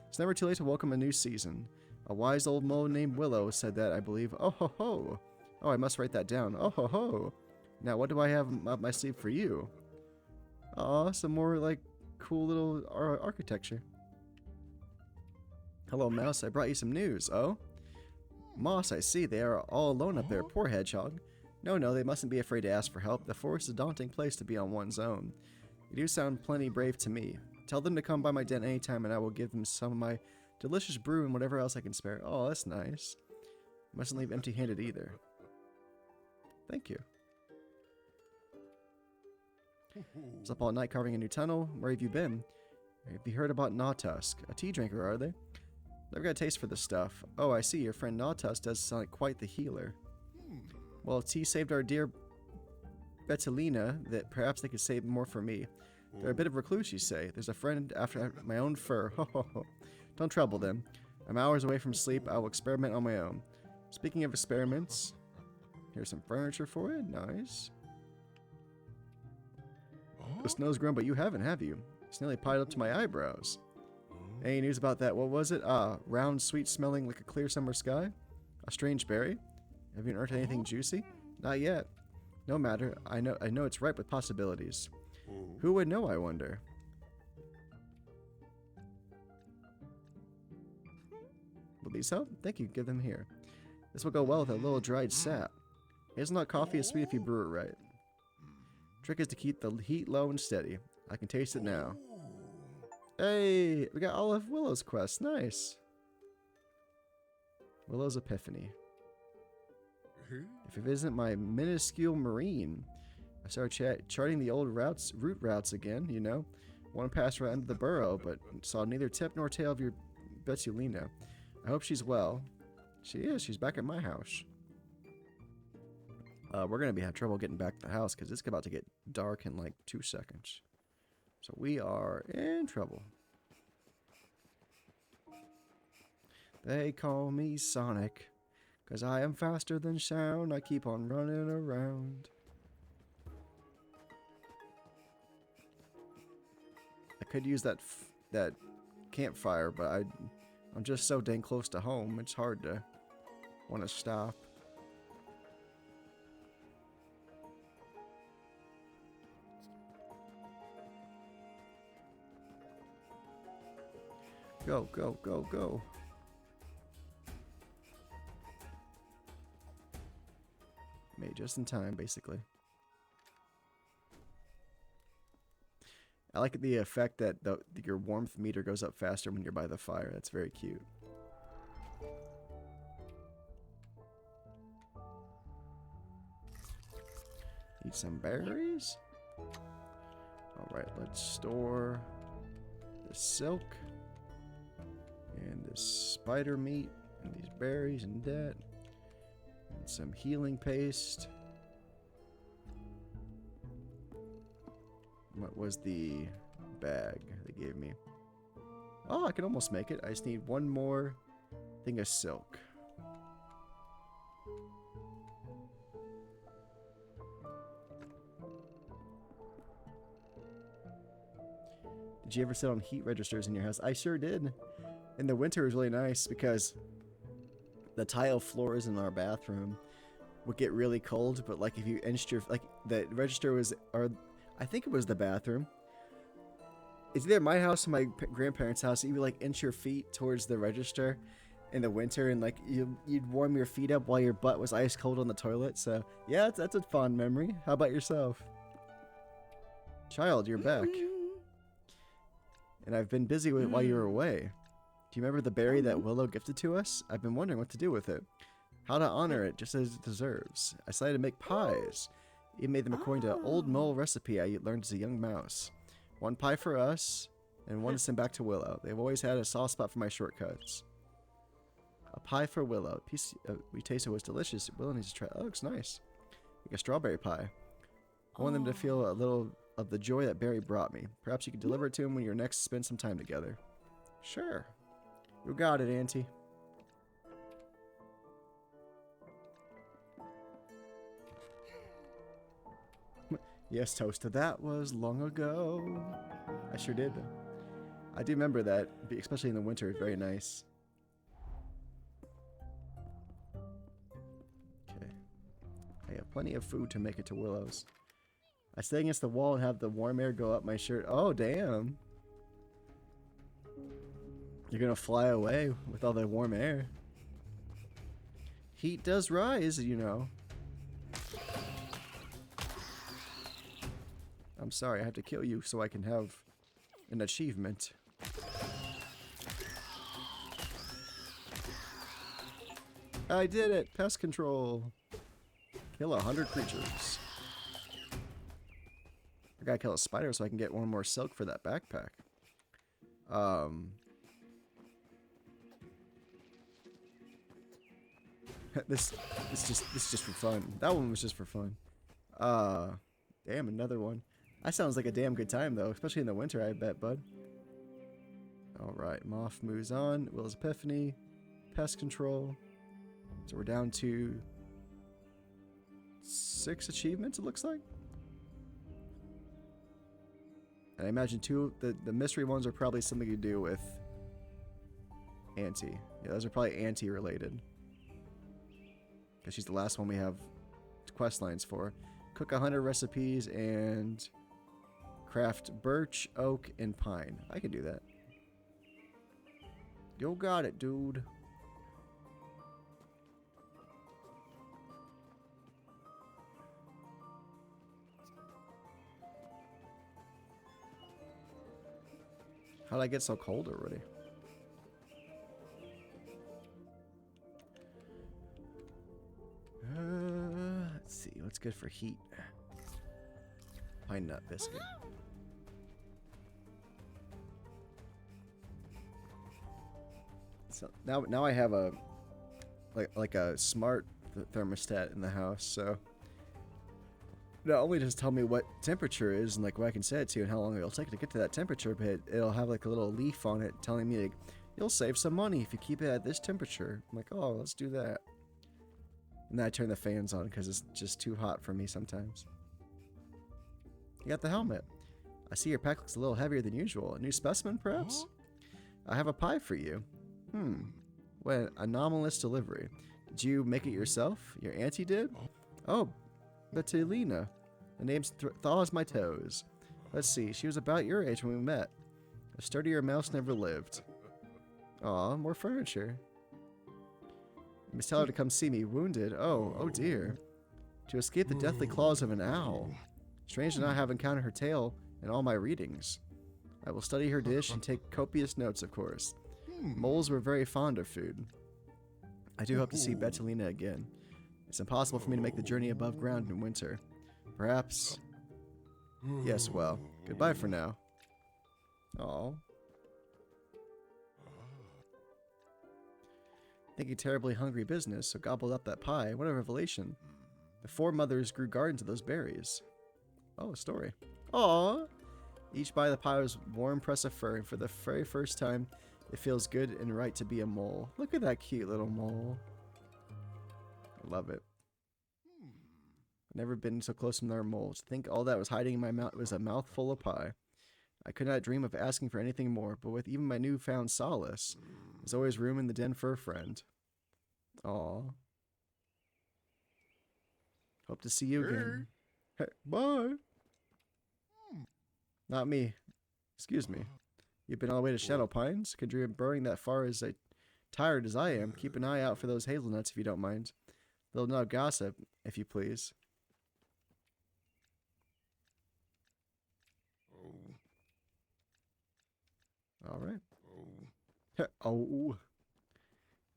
It's never too late to welcome a new season. A wise old mole named Willow said that, I believe. Oh ho ho! Oh, I must write that down. Oh ho ho! Now, what do I have up my sleeve for you? Aw, some more, like, cool little architecture. Hello, Mouse. I brought you some news. Oh? Moss, I see. They are all alone up there. Poor hedgehog. No, they mustn't be afraid to ask for help. The forest is a daunting place to be on one's own. You do sound plenty brave to me. Tell them to come by my den anytime and I will give them some of my delicious brew and whatever else I can spare. Oh, that's nice. Mustn't leave empty-handed either. Thank you. Was up all night carving a new tunnel? Where have you been? Have you heard about Gnawtusk? A tea drinker, are they? Never got a taste for this stuff. Oh, I see. Your friend Gnawtusk does sound like quite the healer. Well, tea saved our dear Bettelina, that perhaps they could save more for me. They're a bit of recluse, you say. There's a friend after my own fur. Ho ho ho. Don't trouble them. I'm hours away from sleep. I will experiment on my own. Speaking of experiments, here's some furniture for it. Nice. The snow's grown, but you haven't, have you? It's nearly piled up to my eyebrows. Any news about that? What was it? Ah, round, sweet smelling like a clear summer sky? A strange berry? Have you unearthed anything juicy? Not yet. No matter. I know it's ripe with possibilities. Who would know, I wonder? Will these help? Thank you. Give them here. This will go well with a little dried sap. Hazelnut coffee is sweet if you brew it right. Trick is to keep the heat low and steady. I can taste it now. Hey, we got all of Willow's quest. Nice. Willow's Epiphany. If it isn't my minuscule marine, I started charting the old route routes again, you know. One passed right under the Burrow, but saw neither tip nor tail of your Betulina. I hope she's well. She is. She's back at my house. We're going to have trouble getting back to the house because it's about to get dark in like 2 seconds. So we are in trouble. They call me Sonic, 'cause I am faster than sound. I keep on running around. I could use that campfire, but I'm just so dang close to home. It's hard to want to stop. Go, go, go, go. Made just in time, basically. I like the effect that your warmth meter goes up faster when you're by the fire. That's very cute. Eat some berries. Alright, let's store the silk and this spider meat and these berries and that. And some healing paste. What was the bag they gave me? Oh, I can almost make it. I just need one more thing of silk. Did you ever sit on heat registers in your house? I sure did. In the winter it was really nice because the tile floors in our bathroom would get really cold, but like if you inched your, like the register was, or I think it was the bathroom. It's either my house or my grandparents' house. You'd like inch your feet towards the register in the winter, and like you'd warm your feet up while your butt was ice cold on the toilet. So yeah, that's a fond memory. How about yourself? Child, you're back. And I've been busy with it while you were away. Do you remember the berry that Willow gifted to us? I've been wondering what to do with it. How to honor it just as it deserves. I decided to make pies. You made them according to an old mole recipe I learned as a young mouse. One pie for us, and one to send back to Willow. They've always had a soft spot for my shortcuts. A pie for Willow. A piece we tasted was delicious. Willow needs to try it. Oh, it looks nice. Like a strawberry pie. I want them to feel a little of the joy that Barry brought me. Perhaps you could deliver it to him when you next spend some time together. Sure. You got it, Auntie. Yes, Toaster, that was long ago. I sure did. I do remember that, especially in the winter. Very nice. Okay. I have plenty of food to make it to Willow's. I stay against the wall and have the warm air go up my shirt. Oh, damn. You're gonna fly away with all the warm air. Heat does rise, you know. I'm sorry, I have to kill you so I can have an achievement. I did it! Pest control! Kill 100 creatures. I gotta kill a spider so I can get one more silk for that backpack. This is just for fun. That one was just for fun. Damn, another one. That sounds like a damn good time though, especially in the winter, I bet, bud. Alright, Moth moves on. Willow's Epiphany. Pest control. So we're down to 6 achievements, it looks like. And I imagine the mystery ones are probably something you do with Auntie. Yeah, those are probably Auntie related. Because she's the last one we have quest lines for. Cook 100 recipes and craft birch, oak, and pine. I can do that. You got it, dude. How'd I get so cold already? Let's see. What's good for heat? Pine nut biscuit. So now I have a like a smart thermostat in the house, so not only does it tell me what temperature is and like what I can set it to and how long it'll take to get to that temperature, but it'll have like a little leaf on it telling me like, you'll save some money if you keep it at this temperature. I'm like, oh, let's do that. And then I turn the fans on because it's just too hot for me sometimes. You got the helmet. I see your pack looks a little heavier than usual. A new specimen, perhaps? I have a pie for you. What an anomalous delivery. Did you make it yourself? Your auntie did? Oh, Betulina. The name thaws my toes. Let's see, she was about your age when we met. A sturdier mouse never lived. Aw, more furniture. You must tell her to come see me, wounded. Oh dear. To escape the deathly claws of an owl. Strange to not have encountered her tale in all my readings. I will study her dish and take copious notes, of course. Moles were very fond of food. I do hope to see Betulina again. It's impossible for me to make the journey above ground in winter. Perhaps... Yes, well, goodbye for now. Aww. Thinking terribly hungry business, so gobbled up that pie. What a revelation. The foremothers grew gardens of those berries. Oh, a story. Aww. Each bite of the pie was a warm press of fur, and for the very first time, it feels good and right to be a mole. Look at that cute little mole. I love it. I've never been so close to another mole. To think all that was hiding in my mouth was a mouthful of pie. I could not dream of asking for anything more, but with even my newfound solace, there's always room in the den for a friend. Aw. Hope to see you again. Hey, bye. Not me. Excuse me. You've been all the way to Shadow Pines? Could you burrowing that far as tired as I am? Keep an eye out for those hazelnuts if you don't mind. Little no gossip, if you please. Alright. Oh.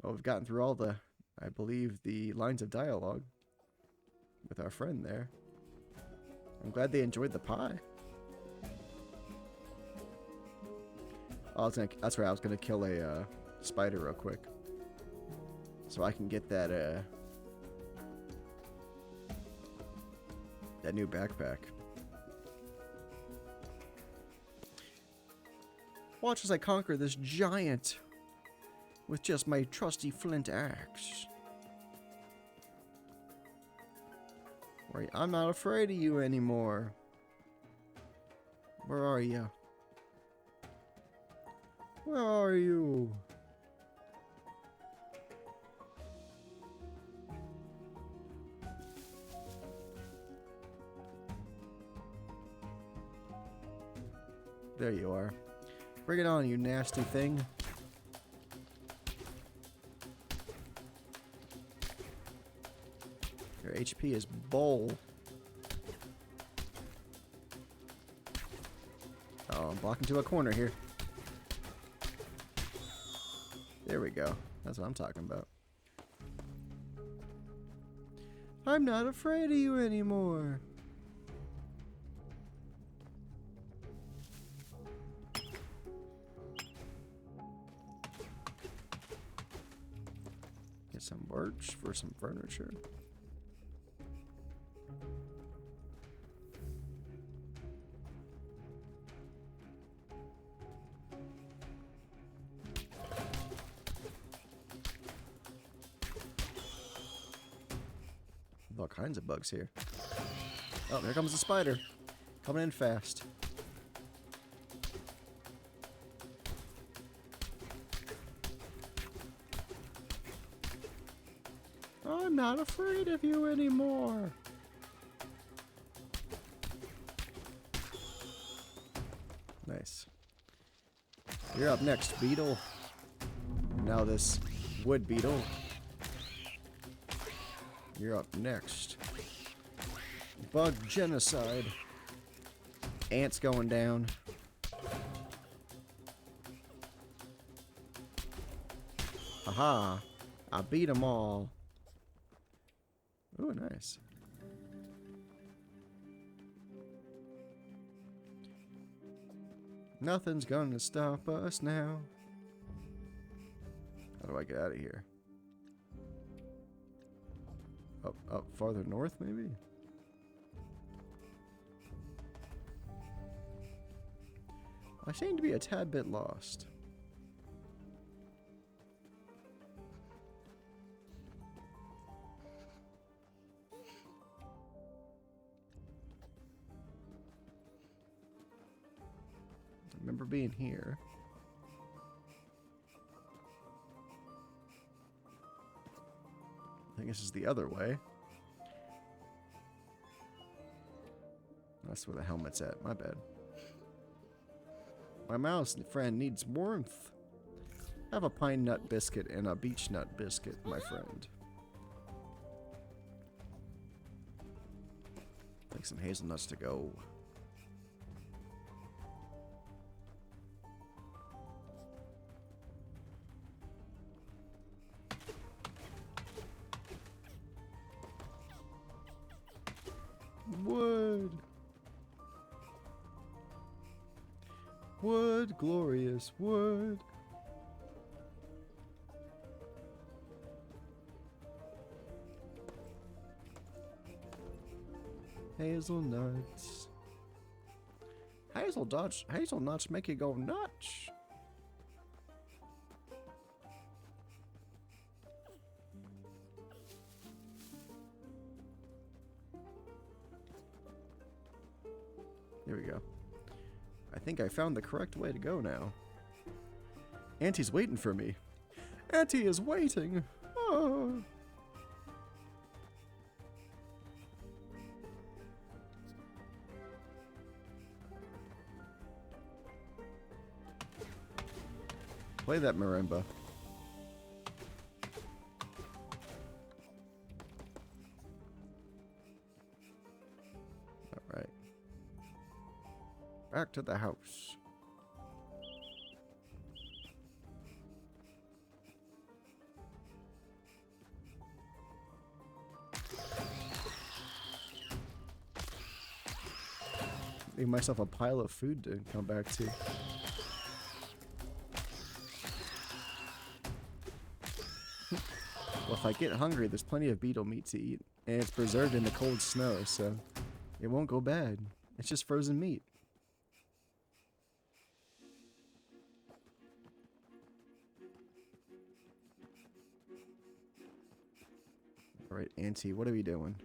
Well, we've gotten through all the, I believe, the lines of dialogue with our friend there. I'm glad they enjoyed the pie. Oh, that's right, I was gonna kill a spider real quick. So I can get that that new backpack. Watch as I conquer this giant with just my trusty flint axe. Right, I'm not afraid of you anymore. Where are you? Where are you? There you are. Bring it on, you nasty thing. Your HP is bowl. Oh, I'm blocking to a corner here. There we go. That's what I'm talking about. I'm not afraid of you anymore. Get some birch for some furniture. All kinds of bugs here. Oh, there comes the spider. Coming in fast. I'm not afraid of you anymore. Nice. You're up next, beetle. Now this wood beetle. You're up next. Bug genocide. Ants going down. Aha! I beat them all. Ooh, nice. Nothing's gonna stop us now. How do I get out of here? Up farther north, maybe? I seem to be a tad bit lost. I remember being here. I think this is the other way. That's where the helmet's at. My bad. My mouse friend needs warmth. Have a pine nut biscuit and a beech nut biscuit, my friend. Take some hazelnuts to go. Wood. Wood, glorious wood. Hazelnuts. Hazelnuts make you go nuts. Here we go. I think I found the correct way to go now. Auntie's waiting for me. Auntie is waiting. Oh. Play that marimba. All right. Back to the house. Made myself a pile of food to come back to. Well, if I get hungry, there's plenty of beetle meat to eat. And it's preserved in the cold snow, so it won't go bad. It's just frozen meat. Alright, Auntie, what are we doing?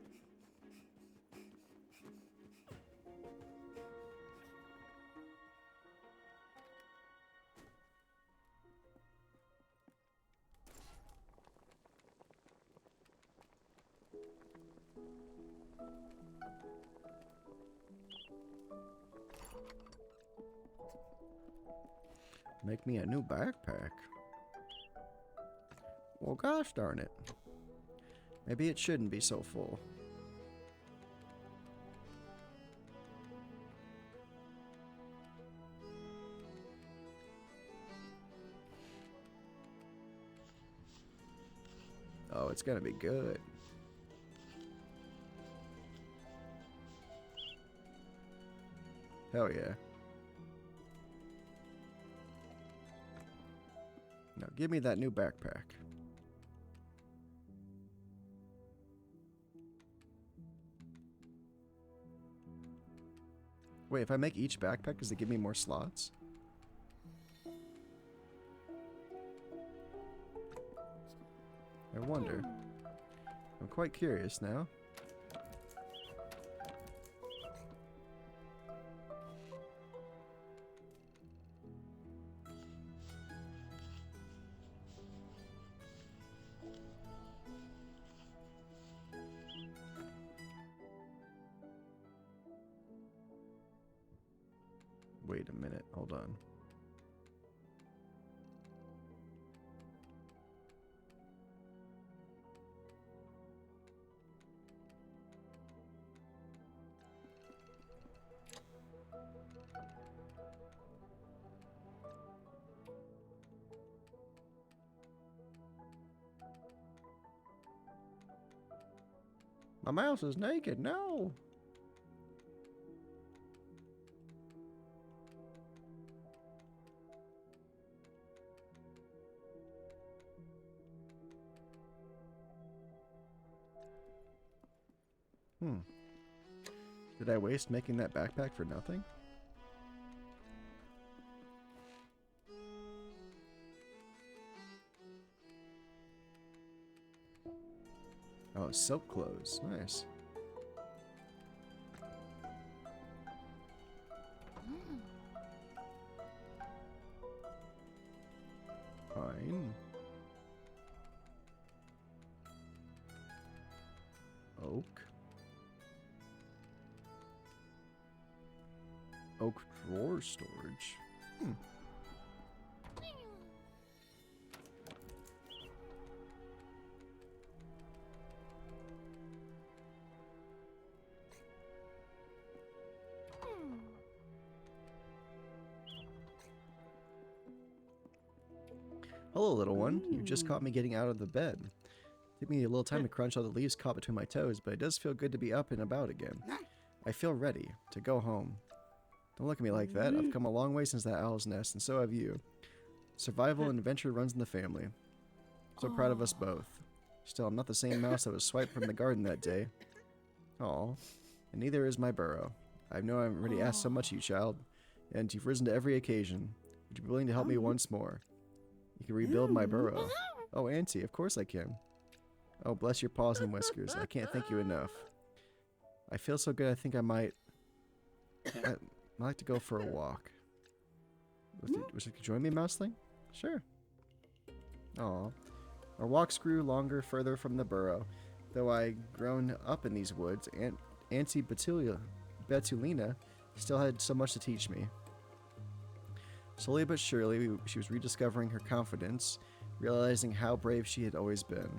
Make me a new backpack. Well, gosh darn it. Maybe it shouldn't be so full. Oh, it's gonna be good. Hell yeah. Now give me that new backpack. Wait, if I make each backpack, does it give me more slots? I wonder. I'm quite curious now. Wait a minute, hold on. My mouse is naked. No. Did I waste making that backpack for nothing? Oh, silk clothes. Nice. Fine. Oak. Oak drawer storage. Hello, little one. You just caught me getting out of the bed. Took me a little time to crunch all the leaves caught between my toes, but it does feel good to be up and about again. I feel ready to go home. Don't look at me like that. I've come a long way since that owl's nest, and so have you. Survival and adventure runs in the family. So proud of us both. Still, I'm not the same mouse that was swiped from the garden that day. Aw. And neither is my Burrow. I know I've already asked so much of you, child, and you've risen to every occasion. Would you be willing to help me once more? You can rebuild my Burrow. Oh, Auntie, of course I can. Oh, bless your paws and whiskers. I can't thank you enough. I feel so good I think I might like to go for a walk. Wish you could join me, Mouseling? Sure. Aw. Our walks grew longer further from the burrow. Though I grown up in these woods, Auntie Betulina still had so much to teach me. Slowly but surely, she was rediscovering her confidence, realizing how brave she had always been.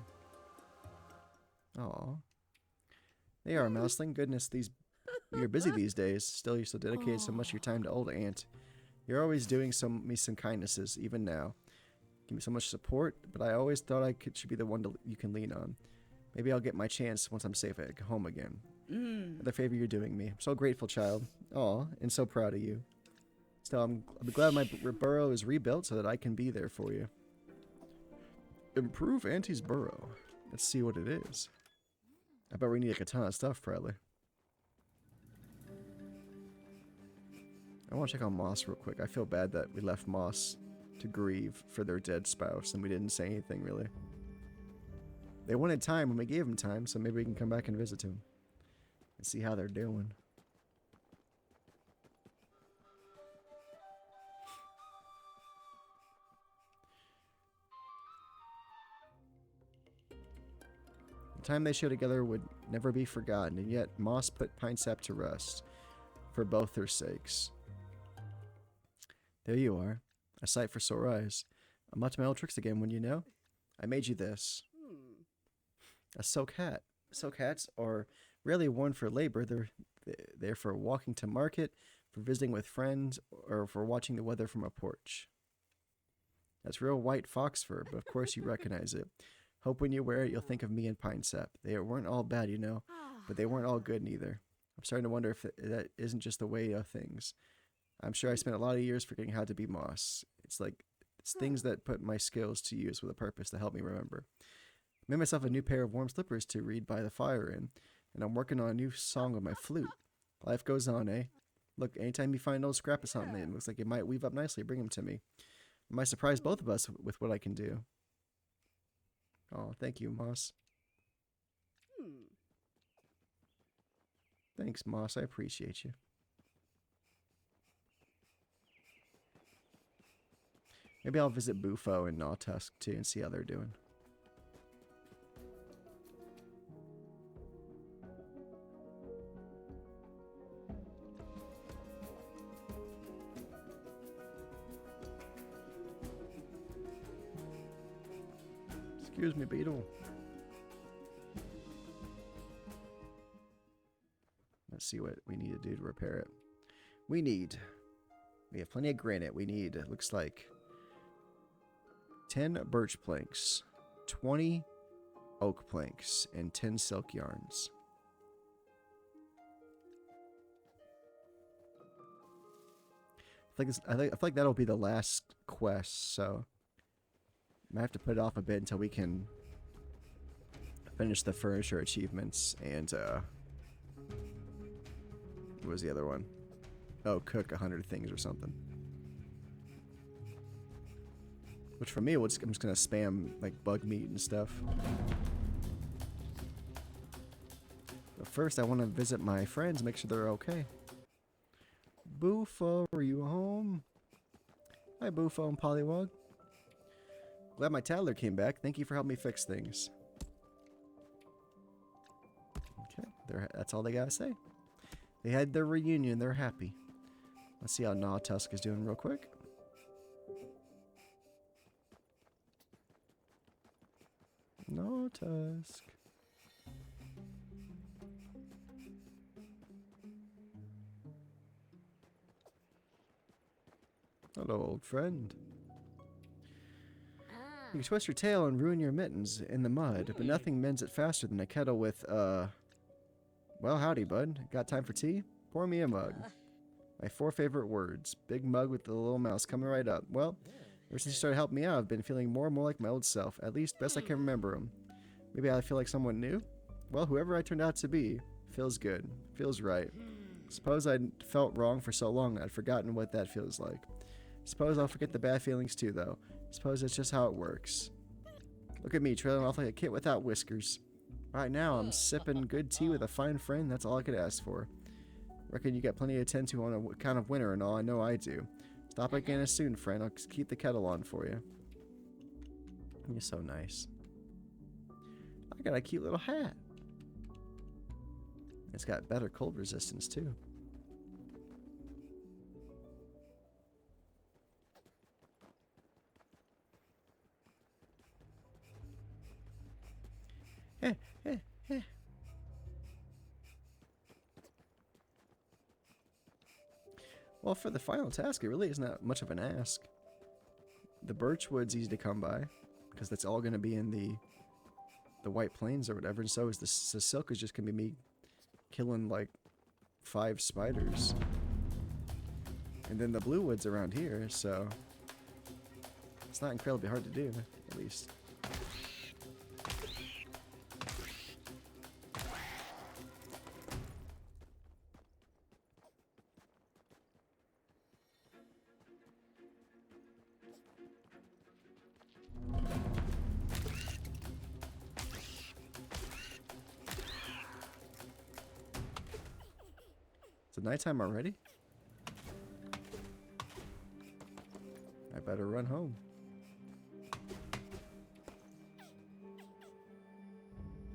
Aw. They are, Mouseling. Goodness, you're busy these days. Still, you're so dedicated so much of your time to old Aunt. You're always doing me some kindnesses, even now. Give me so much support, but I always thought should be the one you can lean on. Maybe I'll get my chance once I'm safe at home again. The favor you're doing me. I'm so grateful, child. Aw, and so proud of you. Still, I'm glad my burrow is rebuilt so that I can be there for you. Improve Auntie's burrow. Let's see what it is. I bet we need like a ton of stuff, probably. I want to check on Moss real quick. I feel bad that we left Moss to grieve for their dead spouse and we didn't say anything, really. They wanted time when we gave them time, so maybe we can come back and visit them and see how they're doing. The time they shared together would never be forgotten, and yet Moss put Pinesap to rest for both their sakes. There you are, a sight for sore eyes. I'm up to my old tricks again, when you know. I made you this. A silk hat. Silk hats are rarely worn for labor. They're for walking to market, for visiting with friends, or for watching the weather from a porch. That's real white fox fur, but of course you recognize it. Hope when you wear it, you'll think of me and Pinesap. They weren't all bad, you know, but they weren't all good neither. I'm starting to wonder if that isn't just the way of things. I'm sure I spent a lot of years forgetting how to be Moss. It's things that put my skills to use with a purpose to help me remember. I made myself a new pair of warm slippers to read by the fire in, and I'm working on a new song with my flute. Life goes on, eh? Look, anytime you find an old scrap of something that looks like it might weave up nicely, bring them to me. I might surprise both of us with what I can do. Oh, thank you, Moss. Thanks, Moss. I appreciate you. Maybe I'll visit Bufo and Gnawtusk too and see how they're doing. Excuse me, Beetle. Let's see what we need to do to repair it. We have plenty of granite. We need, it looks like, 10 birch planks, 20 oak planks, and 10 silk yarns. I feel like that'll be the last quest, so I might have to put it off a bit until we can finish the furniture achievements and what was the other one? Oh, cook 100 things or something. Which for me, I'm just gonna spam like bug meat and stuff. But first, I want to visit my friends, make sure they're okay. Boofo, are you home? Hi, Boofo and Pollywog. Glad my Tattler came back. Thank you for helping me fix things. Okay, that's all they gotta say. They had their reunion. They're happy. Let's see how Gnawtusk is doing real quick. Gnawtusk. Hello, old friend. You can twist your tail and ruin your mittens in the mud, but nothing mends it faster than a kettle with, well, howdy, bud. Got time for tea? Pour me a mug. My 4 favorite words. Big mug with the little mouse coming right up. Well, ever since you started helping me out, I've been feeling more and more like my old self. At least, best I can remember him. Maybe I feel like someone new? Well, whoever I turned out to be, feels good. Feels right. Suppose I'd felt wrong for so long I'd forgotten what that feels like. Suppose I'll forget the bad feelings too, though. Suppose it's just how it works. Look at me, trailing off like a kid without whiskers. Right now, I'm sipping good tea with a fine friend. That's all I could ask for. Reckon you got plenty to attend to on a kind of winter and all. I know I do. Stop again as soon, friend. I'll keep the kettle on for you. You're so nice. I got a cute little hat. It's got better cold resistance, too. Heh, heh, heh. Well, for the final task, it really isn't that much of an ask. The birchwood's easy to come by, because that's all going to be in the White Plains or whatever, and so is the silk is just going to be me killing like 5 spiders. And then the blue wood's around here, so it's not incredibly hard to do, at least. Is it nighttime already? I better run home.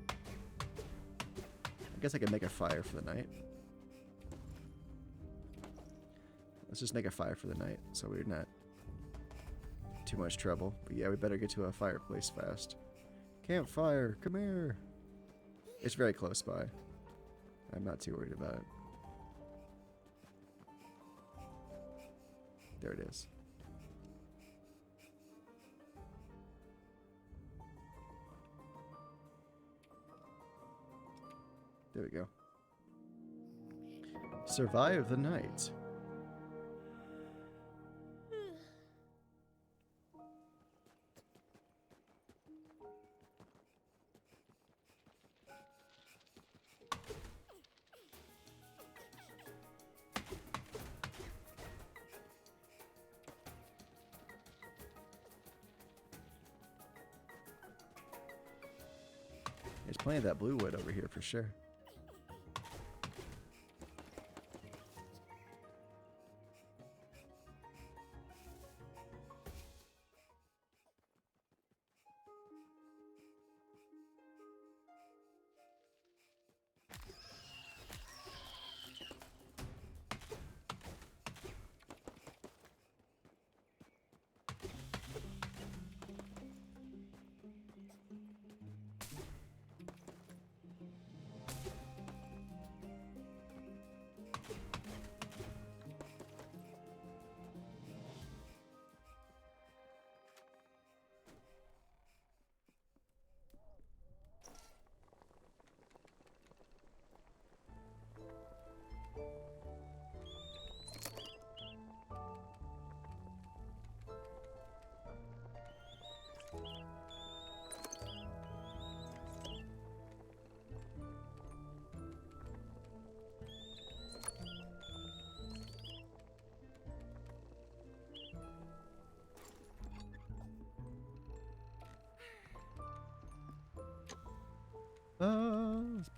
I guess I could make a fire for the night. Let's just make a fire for the night so we're not too much trouble. But yeah, we better get to a fireplace fast. Campfire, come here. It's very close by. I'm not too worried about it. There it is. There we go. Survive the night. There's plenty of that blue wood over here for sure.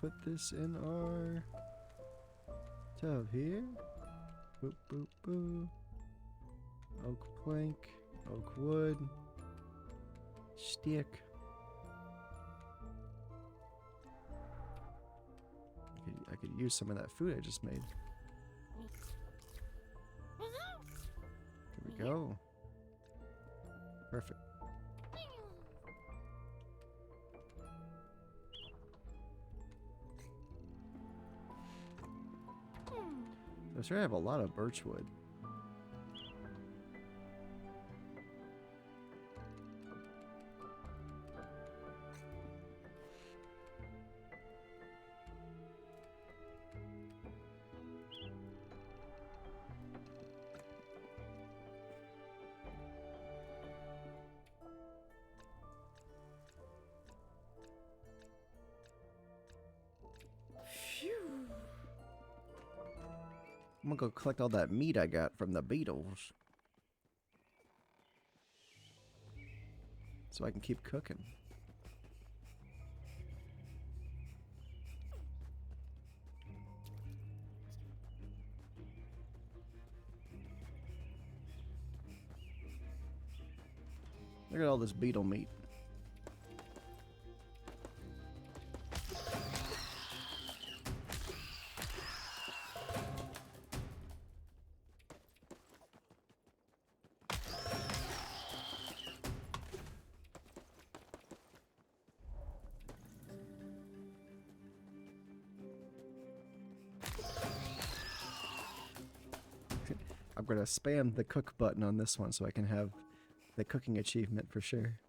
put this in our tub here. Boop, boop, boop. Oak plank, oak wood, stick. I could use some of that food I just made. There we go. Perfect. I'm sure I have a lot of birch wood. I'm gonna go collect all that meat I got from the beetles, so I can keep cooking. Look at all this beetle meat. I'm gonna spam the cook button on this one so I can have the cooking achievement for sure.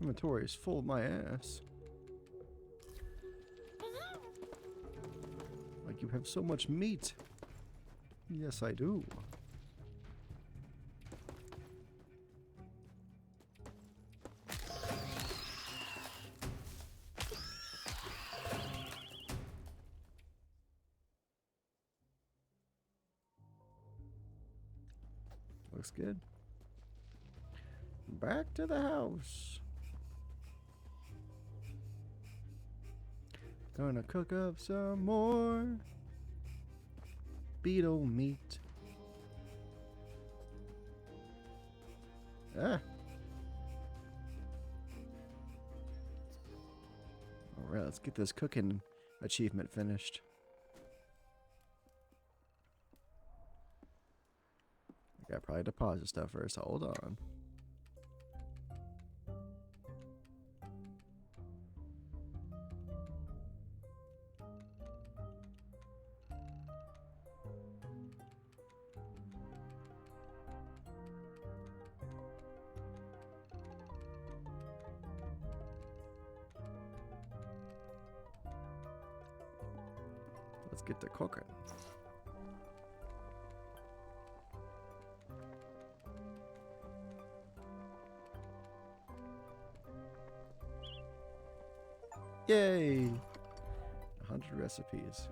Inventory is full of my ass. Like you have so much meat. Yes, I do. Looks good. Back to the house. Gonna cook up some more beetle meat. Ah. Alright, let's get this cooking achievement finished. I gotta probably deposit stuff first. Hold on. Let's get to cooking. Yay! 100 recipes.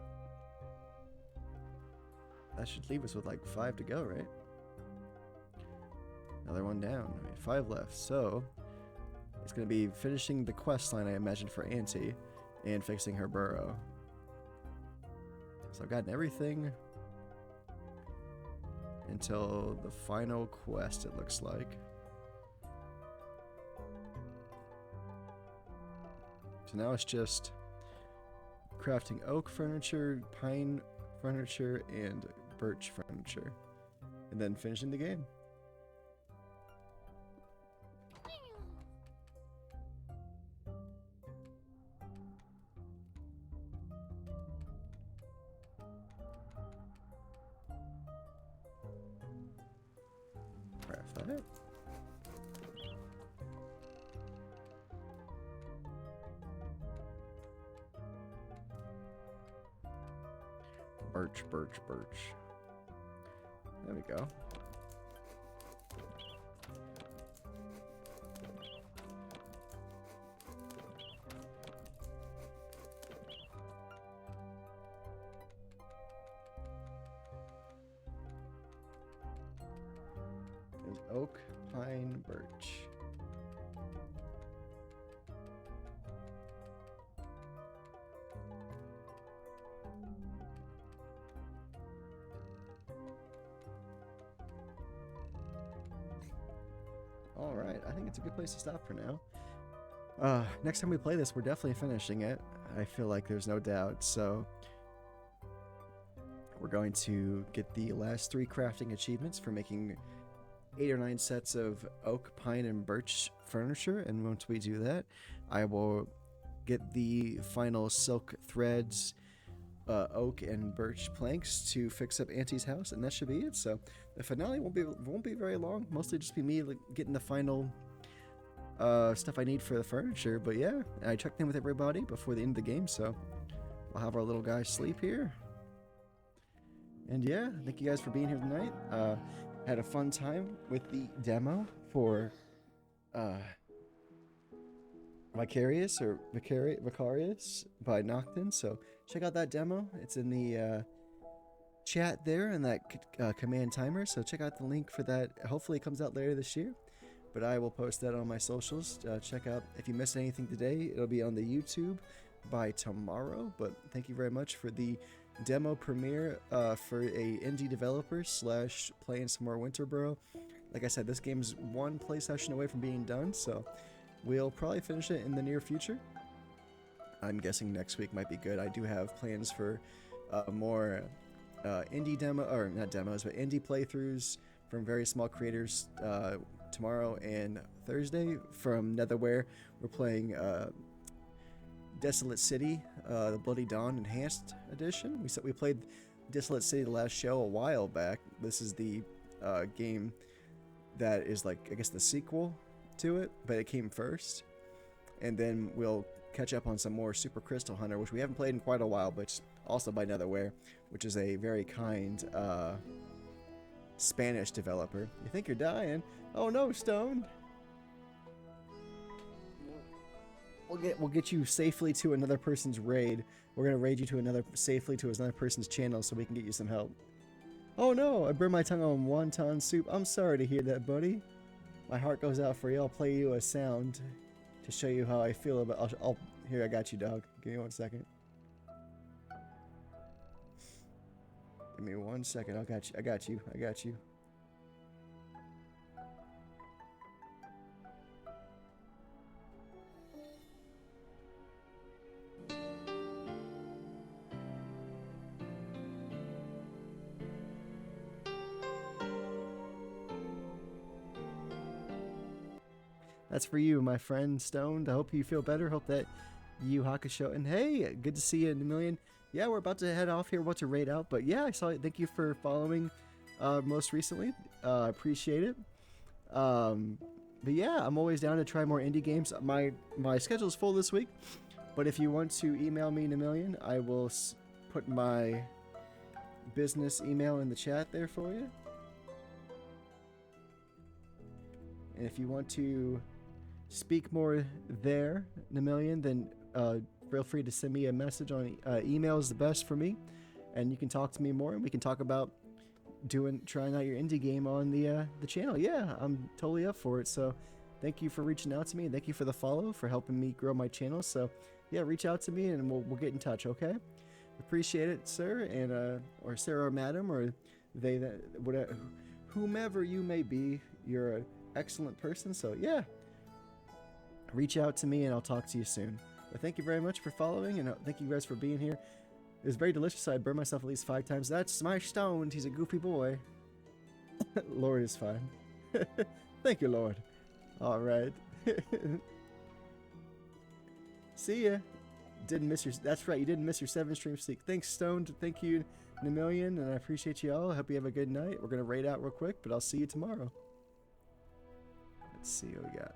That should leave us with like 5 to go, right? Another one down. I mean, 5 left. So it's gonna be finishing the quest line I imagined for Auntie and fixing her burrow. So I've gotten everything until the final quest, it looks like. So now it's just crafting oak furniture, pine furniture, and birch furniture. And then finishing the game. Craft that. Birch, birch, birch. There we go. pine, birch. All right, I think it's a good place to stop for now. Next time we play this, we're definitely finishing it. I feel like there's no doubt. So we're going to get the last 3 crafting achievements for making 8 or 9 sets of oak, pine, and birch furniture. And once we do that, I will get the final silk threads, oak and birch planks to fix up Auntie's house, and that should be it. So the finale won't be very long. Mostly just be me getting the final stuff I need for the furniture. But yeah, I checked in with everybody before the end of the game, so we'll have our little guy sleep here. And yeah, thank you guys for being here tonight. Had a fun time with the demo for Vicarious by Noctin. So check out that demo. It's in the chat there in that command timer. So check out the link for that. Hopefully it comes out later this year, but I will post that on my socials. Check out if you missed anything today. It'll be on the YouTube by tomorrow. But thank you very much for the demo premiere for a indie developer / playing some more Winter Burrow. Like I said, this game's 1 play session away from being done, so we'll probably finish it in the near future. I'm guessing next week might be good. I do have plans for more indie not demos, but indie playthroughs from very small creators tomorrow and Thursday. From Netherware, we're playing Desolate City, the Bloody Dawn Enhanced Edition. We played Desolate City the last show a while back. This is the game that is like, I guess, the sequel to it, but it came first. And then we'll catch up on some more Super Crystal Hunter, which we haven't played in quite a while, but also by Netherware, which is a very kind Spanish developer. You think you're dying? Oh no, Stone! We'll get you safely to another person's raid. We're gonna raid you to safely to another person's channel so we can get you some help. Oh no, I burned my tongue on wonton soup. I'm sorry to hear that, buddy. My heart goes out for you. I'll play you a sound to show you how I feel about. Here, I got you, dog. Give me 1 second. Give me 1 second. I got you. I got you. That's for you, my friend Stoned. I hope you feel better. Hope that Yu Hakusho. And hey, good to see you in a million. Yeah, we're about to head off here. We're about to raid out. But yeah, I saw it. Thank you for following most recently. Appreciate it. But yeah, I'm always down to try more indie games. My schedule is full this week. But if you want to email me in a million, I will put my business email in the chat there for you. And if you want to speak more there in a million, then feel free to send me a message on email is the best for me, and you can talk to me more, and we can talk about trying out your indie game on the channel. Yeah, I'm totally up for it. So thank you for reaching out to me, and thank you for the follow, for helping me grow my channel. So yeah, reach out to me and we'll get in touch. Okay, appreciate it, sir, and or sir or madam, or they, that whatever, whomever you may be, you're an excellent person. So yeah, reach out to me and I'll talk to you soon. But thank you very much for following, and thank you guys for being here. It was very delicious. I burned myself at least 5 times. That's my Stoned. He's a goofy boy. Lord is fine. Thank you, Lord. All right. See ya. Didn't miss your. That's right. You didn't miss your 7 stream streak. Thanks, Stoned. Thank you in a million, and I appreciate you all. I hope you have a good night. We're gonna raid out real quick, but I'll see you tomorrow. Let's see what we got.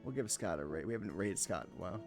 We'll give Scott a rate. We haven't rated Scott in a while.